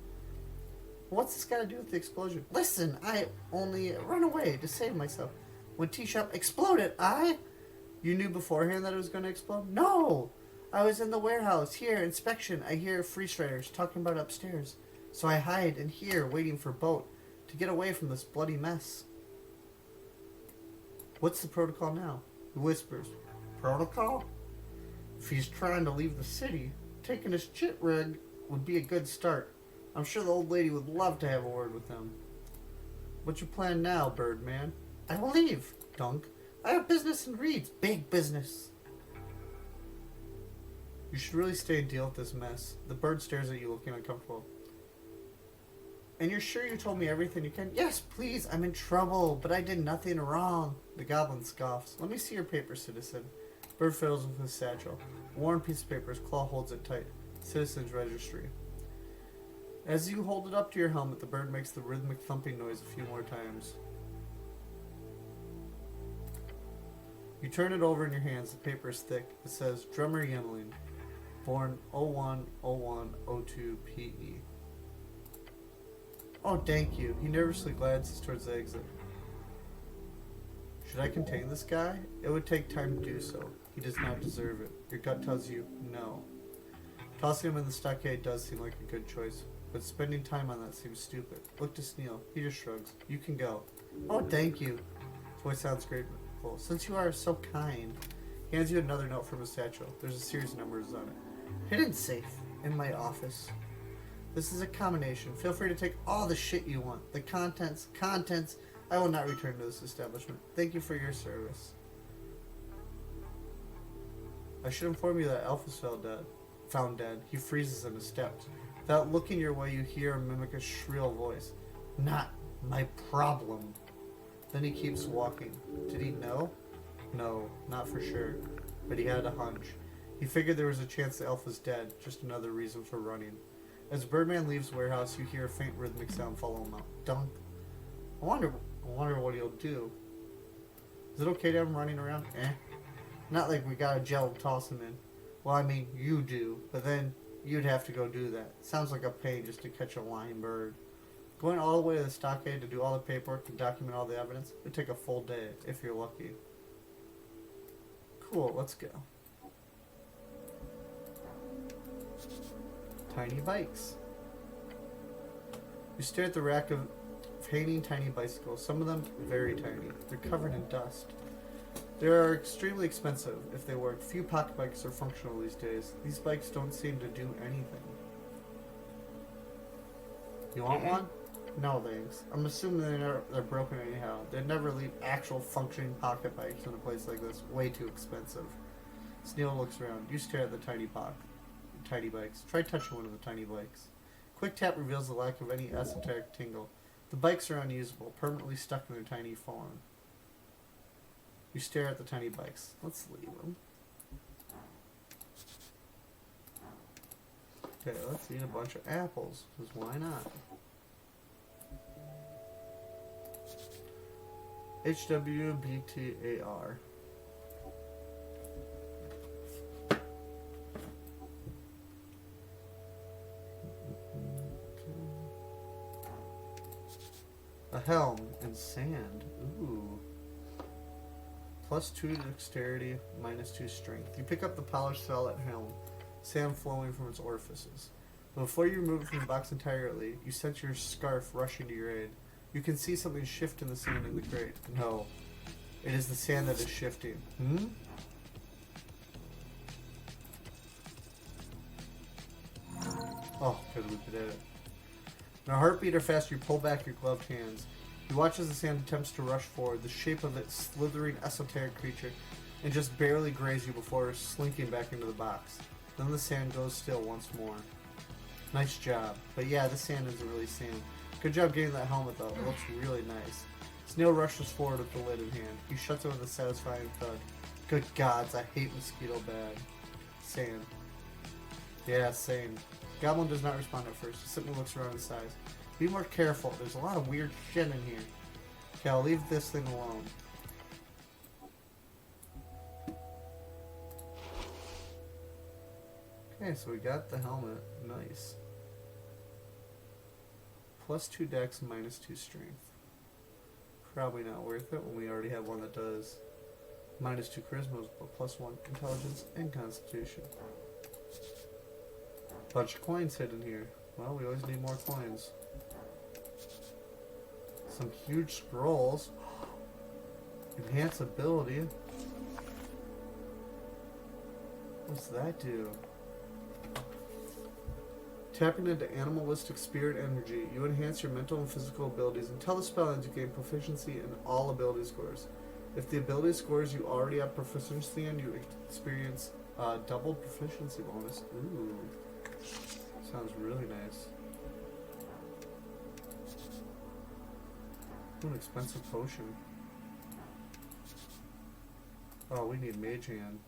What's this got to do with the explosion? Listen, I only ran away to save myself. When T-Shop exploded, You knew beforehand that it was going to explode? No! I was in the warehouse. Here, inspection. I hear Free Striders talking about upstairs. So I hide in here, waiting for Boat to get away from this bloody mess. What's the protocol now? He whispers. Protocol? If he's trying to leave the city, taking his chit rig would be a good start. I'm sure the old lady would love to have a word with him. What's your plan now, Birdman? I will leave, Dunk. I have business in Reeds. Big business. You should really stay and deal with this mess. The bird stares at you looking uncomfortable. And you're sure you told me everything you can? Yes, please. I'm in trouble, but I did nothing wrong. The goblin scoffs. Let me see your paper, citizen. Bird fiddles with his satchel. Worn piece of paper. His claw holds it tight. Citizen's registry. As you hold it up to your helmet, the bird makes the rhythmic thumping noise a few more times. You turn it over in your hands. The paper is thick. It says, Drummer Yemeling, born 01/01/02 PE. Oh, thank you. He nervously glances towards the exit. Should I contain this guy? It would take time to do so. He does not deserve it. Your gut tells you no. Tossing him in the stockade does seem like a good choice, but spending time on that seems stupid. Look to Sneal. He just shrugs. You can go. Oh, thank you. His voice sounds grateful. Since you are so kind. He hands you another note from his satchel. There's a series of numbers on it. Hidden safe in my office. This is a combination. Feel free to take all the shit you want. The contents. I will not return to this establishment. Thank you for your service. I should inform you that Alpha's found dead. He freezes in his steps. Without looking your way, you hear him mimic a shrill voice. Not my problem. Then he keeps walking. Did he know? No, not for sure. But he had a hunch. He figured there was a chance the elf was dead. Just another reason for running. As Birdman leaves the warehouse, you hear a faint rhythmic sound follow him out. Dunk. I wonder what he'll do. Is it okay to have him running around? Not like we got a gel to toss him in. Well, I mean, you do. But then you'd have to go do that. Sounds like a pain just to catch a lying bird. Going all the way to the stockade to do all the paperwork and document all the evidence would take a full day, if you're lucky. Cool, let's go. Tiny bikes. You stare at the rack of hanging tiny bicycles, some of them very tiny. They're covered in dust. They are extremely expensive if they work. Few pocket bikes are functional these days. These bikes don't seem to do anything. You want one? No thanks. I'm assuming they're broken anyhow. They'd never leave actual functioning pocket bikes in a place like this. Way too expensive. Sneal looks around. You stare at the tiny bikes. Try touching one of the tiny bikes. Quick tap reveals the lack of any esoteric tingle. The bikes are unusable, permanently stuck in their tiny form. You stare at the tiny bikes. Let's leave them. Okay, let's eat a bunch of apples, because why not? HWBTAR. A helm and sand. Ooh. +2 to dexterity, -2 strength. You pick up the polished solid helm, sand flowing from its orifices. But before you remove it from the box entirely, you sense your scarf rushing to your aid. You can see something shift in the sand in the crate. No. It is the sand that is shifting. Hmm? Oh, good, we did it. In a heartbeat or faster, you pull back your gloved hands. He watches the sand attempts to rush forward, the shape of its slithering esoteric creature, and just barely graze you before slinking back into the box. Then the sand goes still once more. Nice job. But yeah, the sand isn't really sand. Good job getting that helmet though. It looks really nice. Snail rushes forward with the lid in hand. He shuts it with a satisfying thud. Good gods, I hate mosquito bad. Sand. Yeah, same. Goblin does not respond at first. He simply looks around his size. Be more careful. There's a lot of weird shit in here. Okay, I'll leave this thing alone. Okay, so we got the helmet. Nice. +2 dex, -2 strength. Probably not worth it when we already have one that does -2 charisma, but +1 intelligence and constitution. Bunch of coins hidden here. Well, we always need more coins. Some huge scrolls. Enhance ability. What's that do? Tapping into animalistic spirit energy, you enhance your mental and physical abilities until the spell ends. You gain proficiency in all ability scores. If the ability scores you already have proficiency in, you experience double proficiency bonus. Ooh. Sounds really nice. Ooh, an expensive potion. Oh, we need Mage Hand.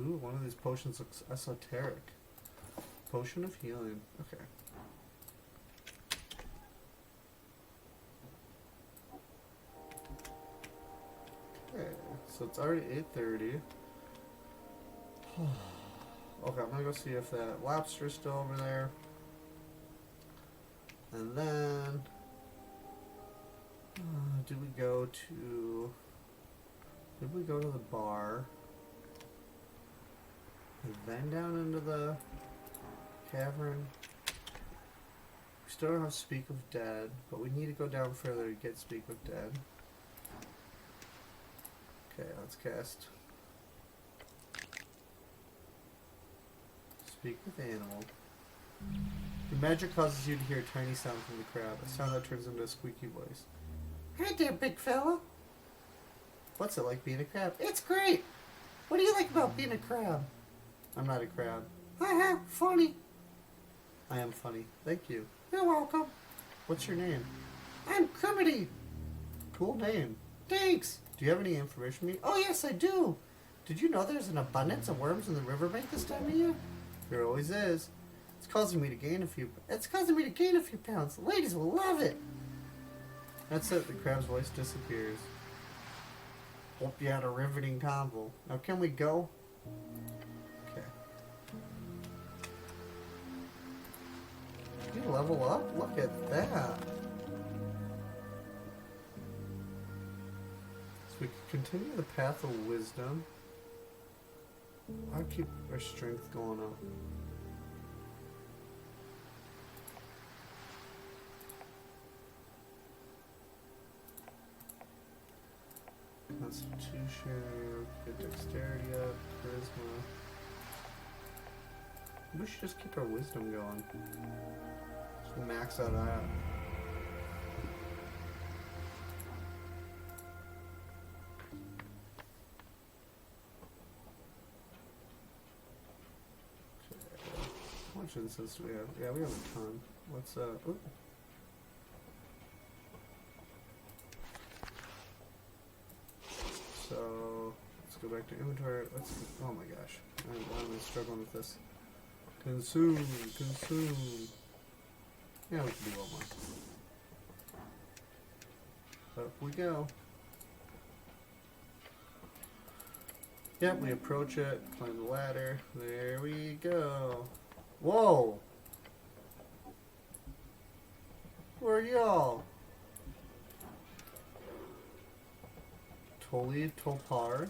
Ooh, one of these potions looks esoteric. Potion of healing. Okay. Okay, so it's already 8:30. Okay, I'm gonna go see if that lobster's still over there. And then... did we go to the bar? And then down into the cavern? We still don't have Speak of Dead, but we need to go down further to get Speak of Dead. Okay, let's cast Speak with Animal. Your magic causes you to hear a tiny sound from the crowd, a sound that turns into a squeaky voice. Hey there, big fella. What's it like being a crab? It's great! What do you like about being a crab? I'm not a crab. Haha, funny. I am funny. Thank you. You're welcome. What's your name? I'm Criminy. Cool name. Thanks. Do you have any information for me? Oh, yes, I do. Did you know there's an abundance of worms in the riverbank this time of year? There always is. It's causing me to gain a few pounds. The ladies will love it. That's it. The crab's voice disappears. Hope you had a riveting convo. Now, can we go? Okay. You level up? Look at that. So we can continue the path of wisdom. I'll keep our strength going up. Constitution, get dexterity up, charisma. We should just keep our wisdom going. Just max out that. How much incense do we have? Yeah, we have a ton. What's ooh. So let's go back to inventory. Oh my gosh. Why am I struggling with this? Consume. Yeah, we can do one more. Up we go. Yep, we approach it, climb the ladder. There we go. Whoa! Where are y'all? Toli Tolpar.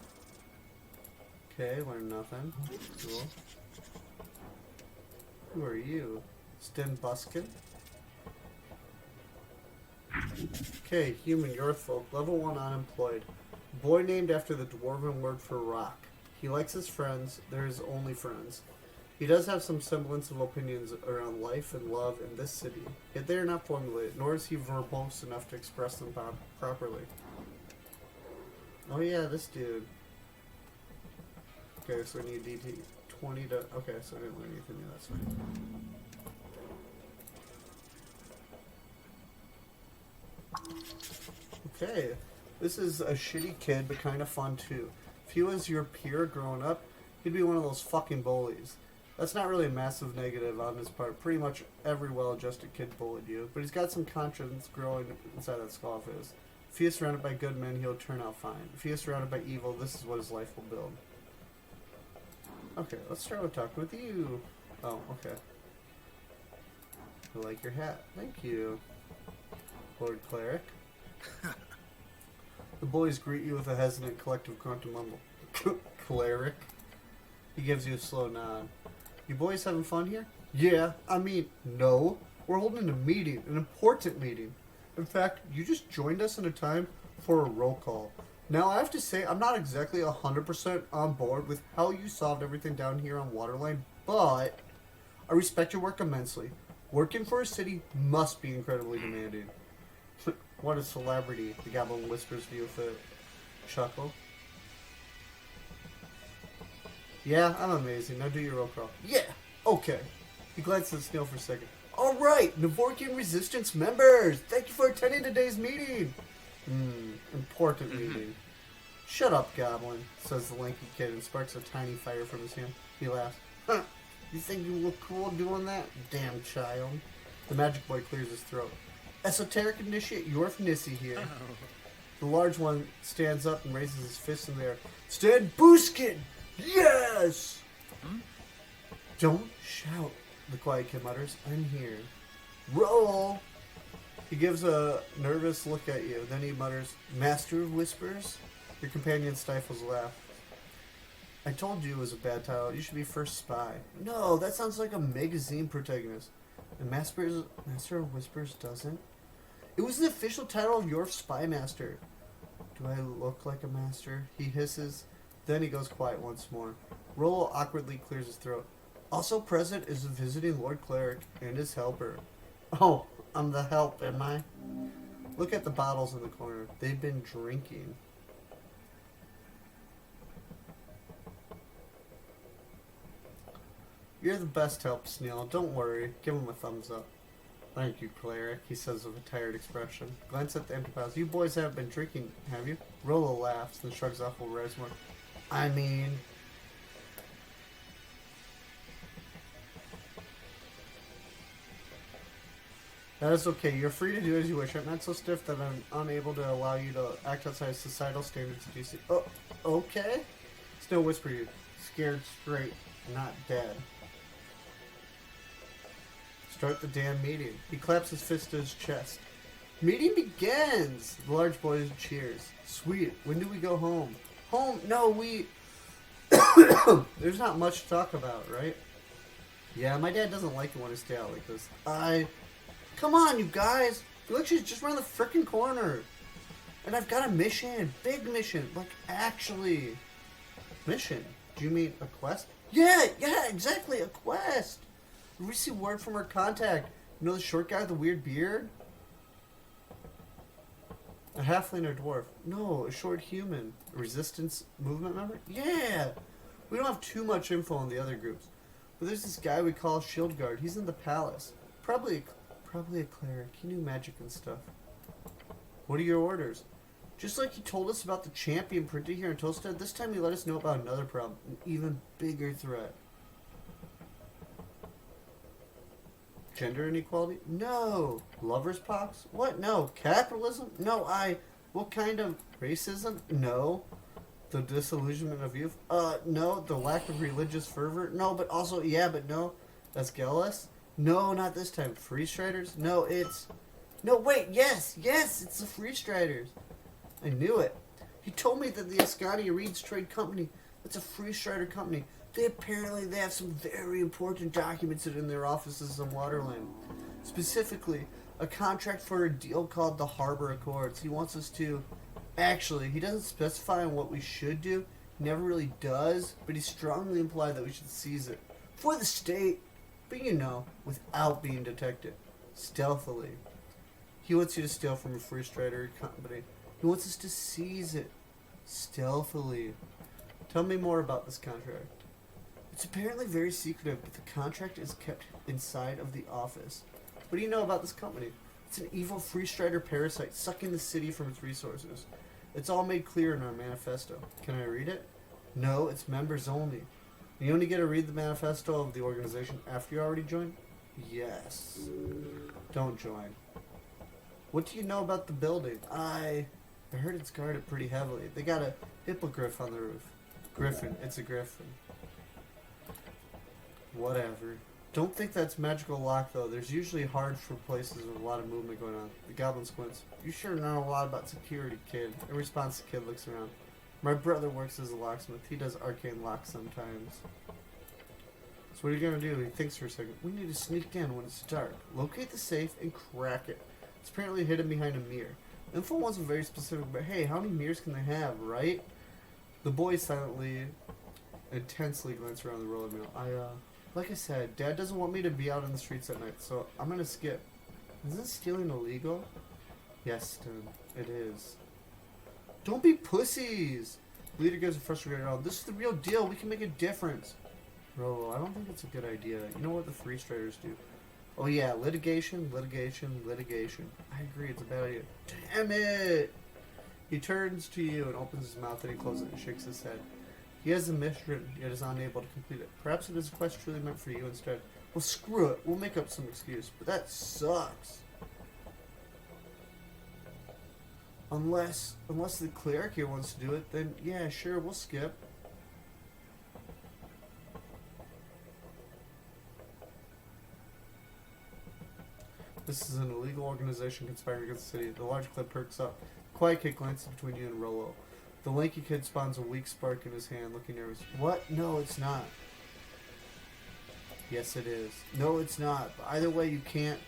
Okay, learn nothing. Cool. Who are you? Sten Buskin? Okay, human, Yorkfolk, level 1 unemployed. Boy named after the dwarven word for rock. He likes his friends. They're his only friends. He does have some semblance of opinions around life and love in this city, yet they are not formulated, nor is he verbose enough to express them properly. Oh yeah, this dude. Okay, so I need DT 20 to... Okay, so I didn't learn anything new, that's fine. Okay, this is a shitty kid, but kind of fun too. If he was your peer growing up, he'd be one of those fucking bullies. That's not really a massive negative on his part. Pretty much every well-adjusted kid bullied you, but he's got some conscience growing inside that skull of his. If he is surrounded by good men, he'll turn out fine. If he is surrounded by evil, this is what his life will build. Okay, let's start with talking with you. Oh, okay. I like your hat. Thank you, Lord Cleric. The boys greet you with a hesitant collective grunt and mumble. Cleric. He gives you a slow nod. You boys having fun here? Yeah, I mean, no. We're holding a meeting, an important meeting. In fact, you just joined us in a time for a roll call. Now, I have to say, I'm not exactly 100% on board with how you solved everything down here on Waterline, but I respect your work immensely. Working for a city must be incredibly demanding. What a celebrity, the goblin whispers to you with a chuckle. Yeah, I'm amazing. Now do your roll call. Yeah, okay. He glanced at the snail for a second. Alright, Navorkian Resistance members! Thank you for attending today's meeting! Important meeting. Shut up, Goblin, says the lanky kid and sparks a tiny fire from his hand. He laughs. Huh, you think you look cool doing that? Damn child. The magic boy clears his throat. Esoteric initiate Yorf Nissi here. Oh. The large one stands up and raises his fist in the air. Stand Booskin! Yes! Don't shout, the quiet kid mutters. I'm here. Roll! He gives a nervous look at you. Then he mutters, Master of Whispers? Your companion stifles a laugh. I told you it was a bad title. You should be first spy. No, that sounds like a magazine protagonist. And Master of Whispers doesn't? It was the official title of your spy master. Do I look like a master? He hisses. Then he goes quiet once more. Rollo awkwardly clears his throat. Also present is the visiting Lord Cleric and his helper. Oh, I'm the help, am I? Look at the bottles in the corner. They've been drinking. You're the best help, Sneal. Don't worry. Give him a thumbs up. Thank you, Cleric, he says with a tired expression. Glance at the empty bottles. You boys haven't been drinking, have you? Rollo laughs, then shrugs off a rise more. I mean... That is okay. You're free to do as you wish. I'm not so stiff that I'm unable to allow you to act outside societal standards of decency. Oh, okay? Still whisper you. Scared straight, not dead. Start the damn meeting. He claps his fist to his chest. Meeting begins! The large boy cheers. Sweet. When do we go home? Home? No, we... There's not much to talk about, right? Yeah, my dad doesn't like it when I stay out like this. Come on, you guys! The election's just around the frickin' corner. And I've got a mission. Big mission. Like, actually. Mission? Do you mean a quest? Yeah, exactly, a quest. We received word from our contact. You know the short guy with the weird beard? A halfling or dwarf? No, a short human. A resistance movement member? Yeah! We don't have too much info on the other groups. But there's this guy we call Shield Guard. He's in the palace. Probably a cleric. He knew magic and stuff. What are your orders? Just like he told us about the champion printed here in Tolstead, this time he let us know about another problem. An even bigger threat. Gender inequality? No. Lover's pox? What? No. Capitalism? No. What kind of racism? No. The disillusionment of youth? No. The lack of religious fervor? No, but also, yeah, but no. Asgelis? No, not this time. Free Striders? No, it's... No, wait, yes, it's the Free Striders. I knew it. He told me that the Ascania Reeds Trade Company, that's a Free Strider company. They have some very important documents in their offices in Waterland. Specifically, A contract for a deal called the Harbor Accords. He wants us to... Actually, he doesn't specify on what we should do. He never really does, but he strongly implied that we should seize it. For the state. But you know, without being detected. Stealthily. He wants you to steal from a free strider company. He wants us to seize it. Stealthily. Tell me more about this contract. It's apparently very secretive, but the contract is kept inside of the office. What do you know about this company? It's an evil free strider parasite sucking the city from its resources. It's all made clear in our manifesto. Can I read it? No, it's members only. You only get to read the manifesto of the organization after you already joined? Yes. Don't join. What do you know about the building? I heard it's guarded pretty heavily. They got a hippogriff on the roof. Griffin. It's a griffin. Whatever. Don't think that's magical lock, though. There's usually hard for places with a lot of movement going on. The goblin squints. You sure know a lot about security, kid. In response, the kid looks around. My brother works as a locksmith. He does arcane locks sometimes. So what are you going to do? He thinks for a second. We need to sneak in when it's dark. Locate the safe and crack it. It's apparently hidden behind a mirror. The info wasn't very specific, but hey, how many mirrors can they have, right? The boy silently, intensely glanced around the roller mill. Like I said, Dad doesn't want me to be out on the streets at night, so I'm gonna skip. Isn't stealing illegal? Yes, Stan, it is. Don't be pussies! Leader gives a frustrated out. This is the real deal. We can make a difference. Rolo, I don't think it's a good idea. You know what the free striders do? Oh yeah, litigation, litigation, litigation. I agree, it's a bad idea. Damn it! He turns to you and opens his mouth, and he closes it and shakes his head. He has a mission, yet is unable to complete it. Perhaps it is a quest truly meant for you instead. Well, screw it. We'll make up some excuse. But that sucks. Unless the cleric here wants to do it, then yeah, sure, we'll skip. This is an illegal organization conspiring against the city. The large clip perks up. Quiet kid glances between you and Rolo. The lanky kid spawns a weak spark in his hand, looking nervous. What? No, it's not. Yes, it is. No, it's not. But either way, you can't.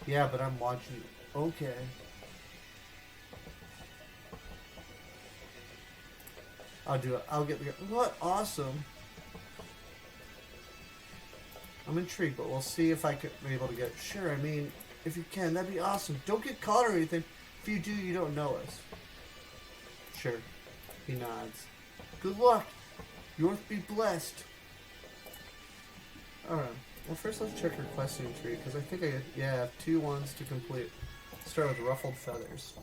Yeah, but I'm watching you. Okay. I'll do it. I'll get the... What? Awesome. I'm intrigued, but we'll see if I could be able to get... Sure, I mean... If you can, that'd be awesome. Don't get caught or anything. If you do, you don't know us. Sure. He nods. Good luck. Yours be blessed. Alright. Well, first let's check our questing tree, because I think I have 2 ones to complete. Start with ruffled feathers.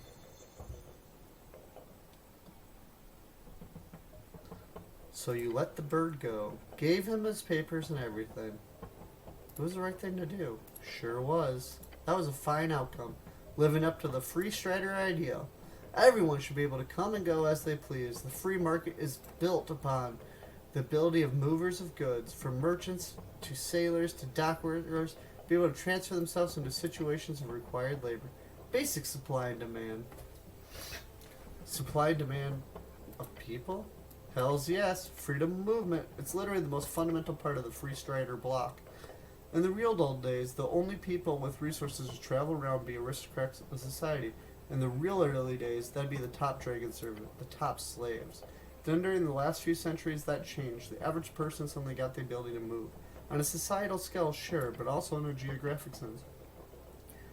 So you let the bird go. Gave him his papers and everything. It was the right thing to do. Sure was. That was a fine outcome, living up to the free strider ideal. Everyone should be able to come and go as they please. The free market is built upon the ability of movers of goods, from merchants to sailors to dock workers, be able to transfer themselves into situations of required labor. Basic supply and demand. Supply and demand of people? Hells yes. Freedom of movement. It's literally the most fundamental part of the free strider block. In the real old days, the only people with resources to travel around would be aristocrats of society. In the real early days, that'd be the top dragon servant, the top slaves. Then during the last few centuries, that changed. The average person suddenly got the ability to move. On a societal scale, sure, but also in a geographic sense.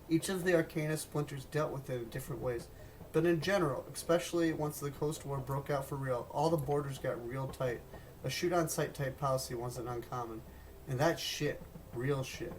Each of the Arcana splinters dealt with it in different ways. But in general, especially once the Coast War broke out for real, all the borders got real tight. A shoot-on-sight type policy wasn't uncommon. And that shit. Real shit.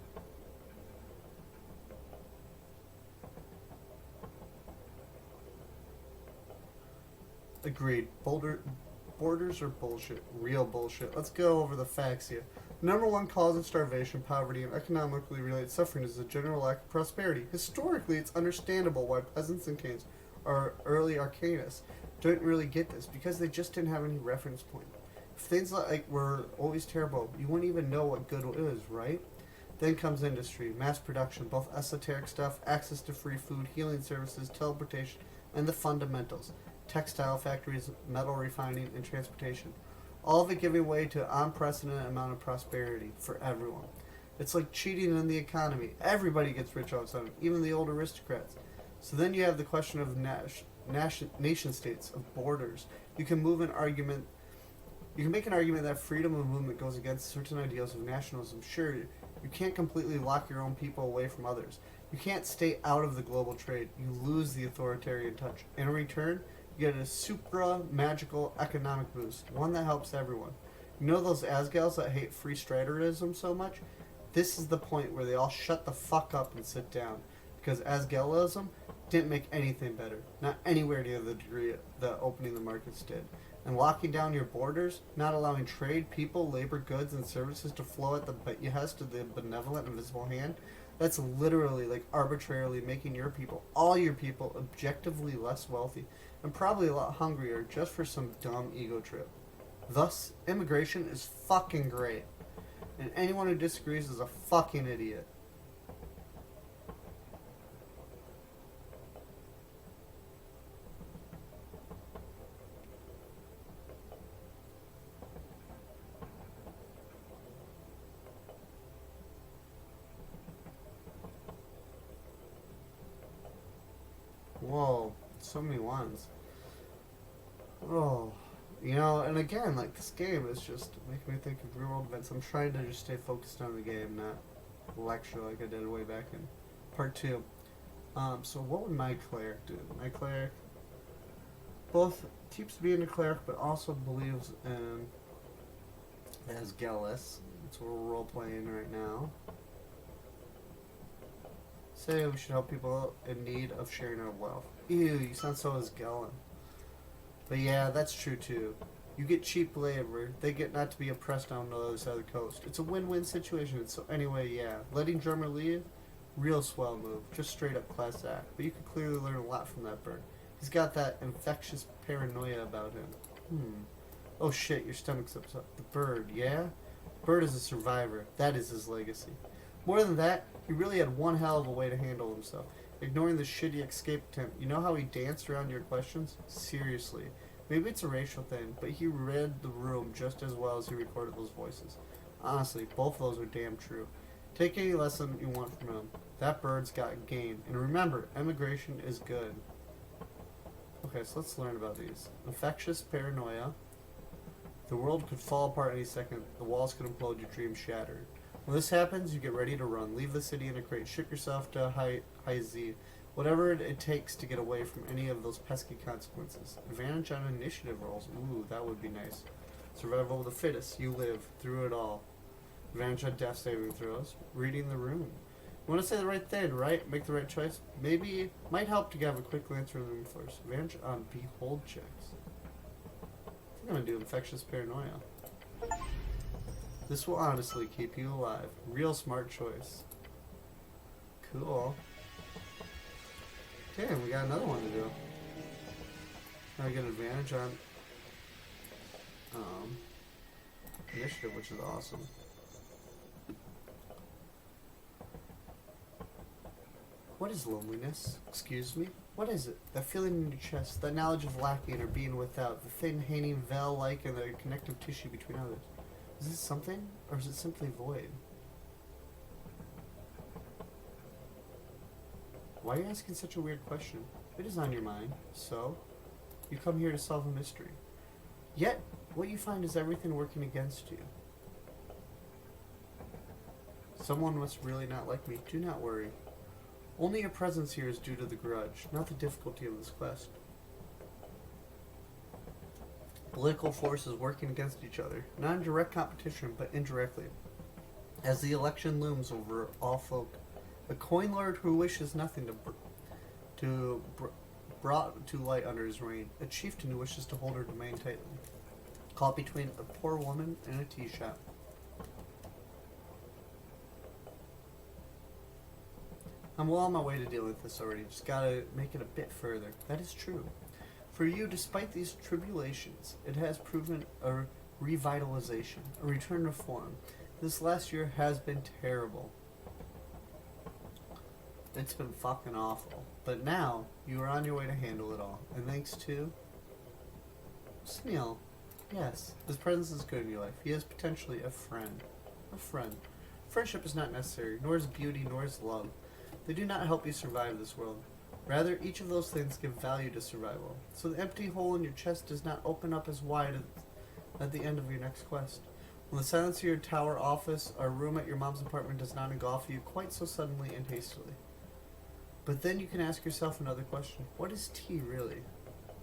Agreed. Borders are bullshit. Real bullshit. Let's go over the facts here. The number one cause of starvation, poverty, and economically related suffering is the general lack of prosperity. Historically, it's understandable why peasants and kings, or early arcanists, don't really get this, because they just didn't have any reference point. If things like were always terrible, you wouldn't even know what good is, right? Then comes industry, mass production, both esoteric stuff, access to free food, healing services, teleportation, and the fundamentals. Textile factories, metal refining, and transportation. All of it giving way to an unprecedented amount of prosperity for everyone. It's like cheating in the economy. Everybody gets rich all of a sudden, even the old aristocrats. So then you have the question of nation states, of borders. You can move an argument. You can make an argument that freedom of movement goes against certain ideals of nationalism. Sure, you can't completely lock your own people away from others. You can't stay out of the global trade. You lose the authoritarian touch. In return, you get a supra-magical economic boost, one that helps everyone. You know those Asgals that hate free striderism so much? This is the point where they all shut the fuck up and sit down. Because Asgalism didn't make anything better. Not anywhere near the degree that opening the markets did. And locking down your borders, not allowing trade, people, labor, goods, and services to flow at the behest of the benevolent invisible hand, that's literally like arbitrarily making your people, all your people, objectively less wealthy and probably a lot hungrier just for some dumb ego trip. Thus, immigration is fucking great. And anyone who disagrees is a fucking idiot. Whoa, so many ones. Oh, you know, and again, like, this game is just making me think of real world events. I'm trying to just stay focused on the game, not lecture like I did way back in part 2. So what would my cleric do? My cleric both keeps being a cleric, but also believes in as Gallus. That's what we're role playing right now. Say we should help people in need of sharing our wealth. Ew, you sound so Asgelian. But yeah, that's true too. You get cheap labor, they get not to be oppressed on the other side of the coast. It's a win-win situation. So anyway, yeah, letting Drummer leave, real swell move. Just straight up class act. But you could clearly learn a lot from that bird. He's got that infectious paranoia about him. Oh shit, your stomach's upset. The bird, yeah? Bird is a survivor. That is his legacy. More than that, he really had one hell of a way to handle himself. Ignoring the shitty escape attempt. You know how he danced around your questions? Seriously. Maybe it's a racial thing, but he read the room just as well as he recorded those voices. Honestly, both of those are damn true. Take any lesson you want from him. That bird's got game. And remember, emigration is good. Okay, so let's learn about these. Infectious paranoia. The world could fall apart any second. The walls could implode, your dreams shattered. When this happens, you get ready to run. Leave the city in a crate. Ship yourself to High Z. Whatever it takes to get away from any of those pesky consequences. Advantage on initiative rolls. Ooh, that would be nice. Survival of the fittest. You live through it all. Advantage on death saving throws. Reading the room. You want to say the right thing, right? Make the right choice. Maybe might help to have a quick glance around the room first. Advantage on behold checks. I think I'm going to do infectious paranoia. This will honestly keep you alive. Real smart choice. Cool. Okay, we got another one to do. I get advantage on initiative, which is awesome. What is loneliness? Excuse me? What is it? That feeling in your chest, that knowledge of lacking or being without, the thin hanging veil-like and the connective tissue between others. Is this something, or is it simply void? Why are you asking such a weird question? It is on your mind, so you come here to solve a mystery. Yet, what you find is everything working against you. Someone must really not like me. Do not worry. Only your presence here is due to the grudge, not the difficulty of this quest. Political forces working against each other, not in direct competition, but indirectly. As the election looms over all folk, a coin lord who wishes nothing brought to light under his reign, a chieftain who wishes to hold her domain tightly, caught between a poor woman and a tea shop. I'm well on my way to deal with this already, just gotta make it a bit further. That is true. For you, despite these tribulations, it has proven a revitalization, a return to form. This last year has been terrible. It's been fucking awful. But now, you are on your way to handle it all. And thanks to Sneal. Yes, his presence is good in your life. He is potentially a friend. A friend. Friendship is not necessary, nor is beauty, nor is love. They do not help you survive this world. Rather, each of those things give value to survival. So the empty hole in your chest does not open up as wide at the end of your next quest. When the silence of your tower office or room at your mom's apartment does not engulf you quite so suddenly and hastily. But then you can ask yourself another question. What is tea, really?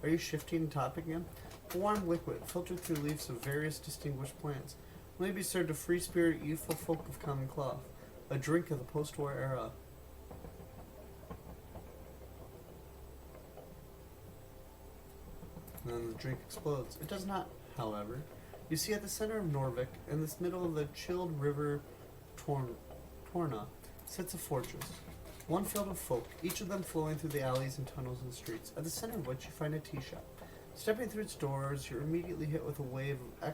Are you shifting the topic again? A warm liquid, filtered through leaves of various distinguished plants, may be served to free-spirit youthful folk of common cloth, a drink of the post-war era. And then the drink explodes. It does not, however. You see, at the center of Norvik, in this middle of the chilled river Torna, sits a fortress. One filled with folk, each of them flowing through the alleys and tunnels and streets, at the center of which you find a tea shop. Stepping through its doors, you're immediately hit with a wave of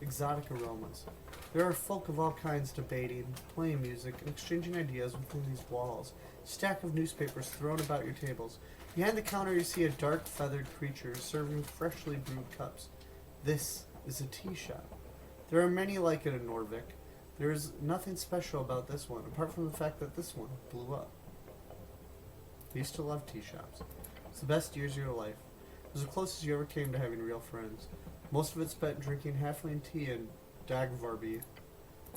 exotic aromas. There are folk of all kinds debating, playing music, and exchanging ideas within these walls. Stack of newspapers thrown about your tables. Behind the counter you see a dark feathered creature serving freshly brewed cups. This is a tea shop. There are many like it in Norvik. There is nothing special about this one, apart from the fact that this one blew up. I used to love tea shops. It's the best years of your life. It was the closest you ever came to having real friends. Most of it spent drinking halfling tea and Dagvarby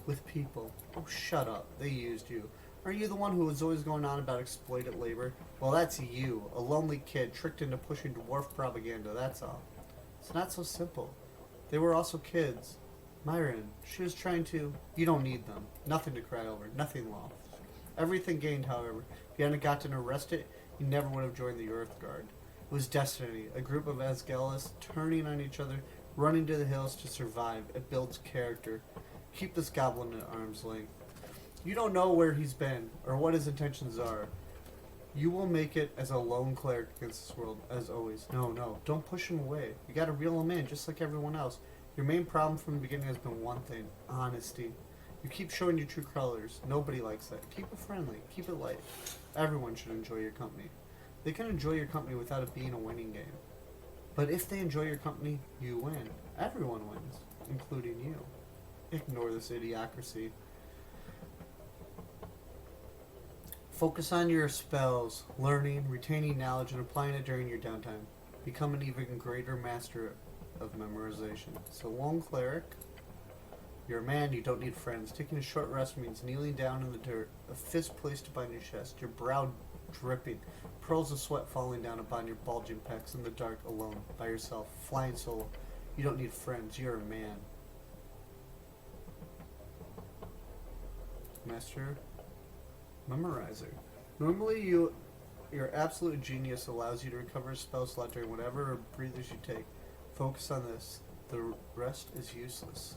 with people. Oh, shut up. They used you. Are you the one who was always going on about exploited labor? Well, that's you, a lonely kid tricked into pushing dwarf propaganda, that's all. It's not so simple. They were also kids. Myron, she was trying to... You don't need them. Nothing to cry over. Nothing lost. Everything gained, however. If you hadn't gotten arrested, you never would have joined the Earth Guard. It was destiny, a group of Asgelis turning on each other, running to the hills to survive. It builds character. Keep this goblin at arm's length. You don't know where he's been, or what his intentions are. You will make it as a lone cleric against this world, as always. No, don't push him away. You gotta reel him in, just like everyone else. Your main problem from the beginning has been one thing, honesty. You keep showing your true colors. Nobody likes that. Keep it friendly. Keep it light. Everyone should enjoy your company. They can enjoy your company without it being a winning game. But if they enjoy your company, you win. Everyone wins, including you. Ignore this idiocracy. Focus on your spells, learning, retaining knowledge, and applying it during your downtime. Become an even greater master of memorization. So, lone cleric, you're a man, you don't need friends. Taking a short rest means kneeling down in the dirt, a fist placed upon your chest, your brow dripping, pearls of sweat falling down upon your bulging pecs in the dark, alone, by yourself, flying solo. You don't need friends, you're a man. Master Memorizer. Normally your absolute genius allows you to recover a spell slot during whatever breathers you take. Focus on this. The rest is useless.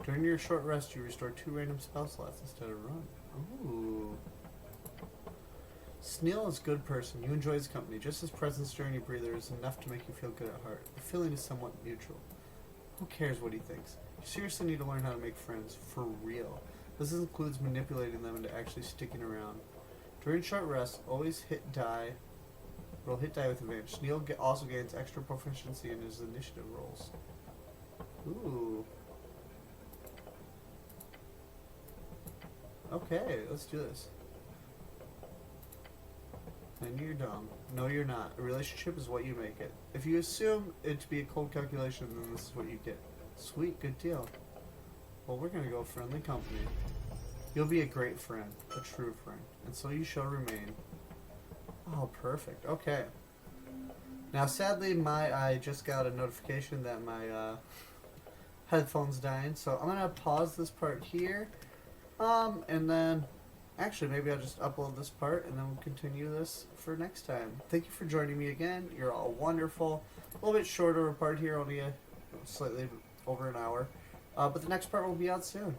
During your short rest, you restore 2 random spell slots instead of run. Ooh. Sneal is a good person. You enjoy his company. Just his presence during your breather is enough to make you feel good at heart. The feeling is somewhat neutral. Who cares what he thinks? You seriously need to learn how to make friends. For real. This includes manipulating them into actually sticking around. During short rests, always roll hit die with advantage. Sneal also gains extra proficiency in his initiative rolls. Ooh. Okay, let's do this. And you're dumb. No, you're not. A relationship is what you make it. If you assume it to be a cold calculation, then this is what you get. Sweet, good deal. Well, we're gonna go friendly company. You'll be a great friend, a true friend, and so you shall remain. Oh, perfect. Okay. Now, sadly, I just got a notification that my headphone's dying, so I'm gonna pause this part here, and then actually maybe I'll just upload this part and then we'll continue this for next time. Thank you for joining me again. You're all wonderful. A little bit shorter a part here, only slightly over an hour, but the next part will be out soon.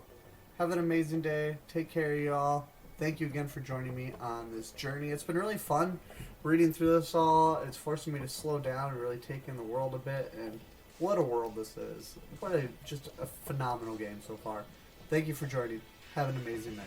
Have an amazing day. Take care, y'all. Thank you again for joining me on this journey. It's been really fun reading through this all. It's forcing me to slow down and really take in the world a bit. And what a world this is. Just a phenomenal game so far. Thank you for joining. Have an amazing night.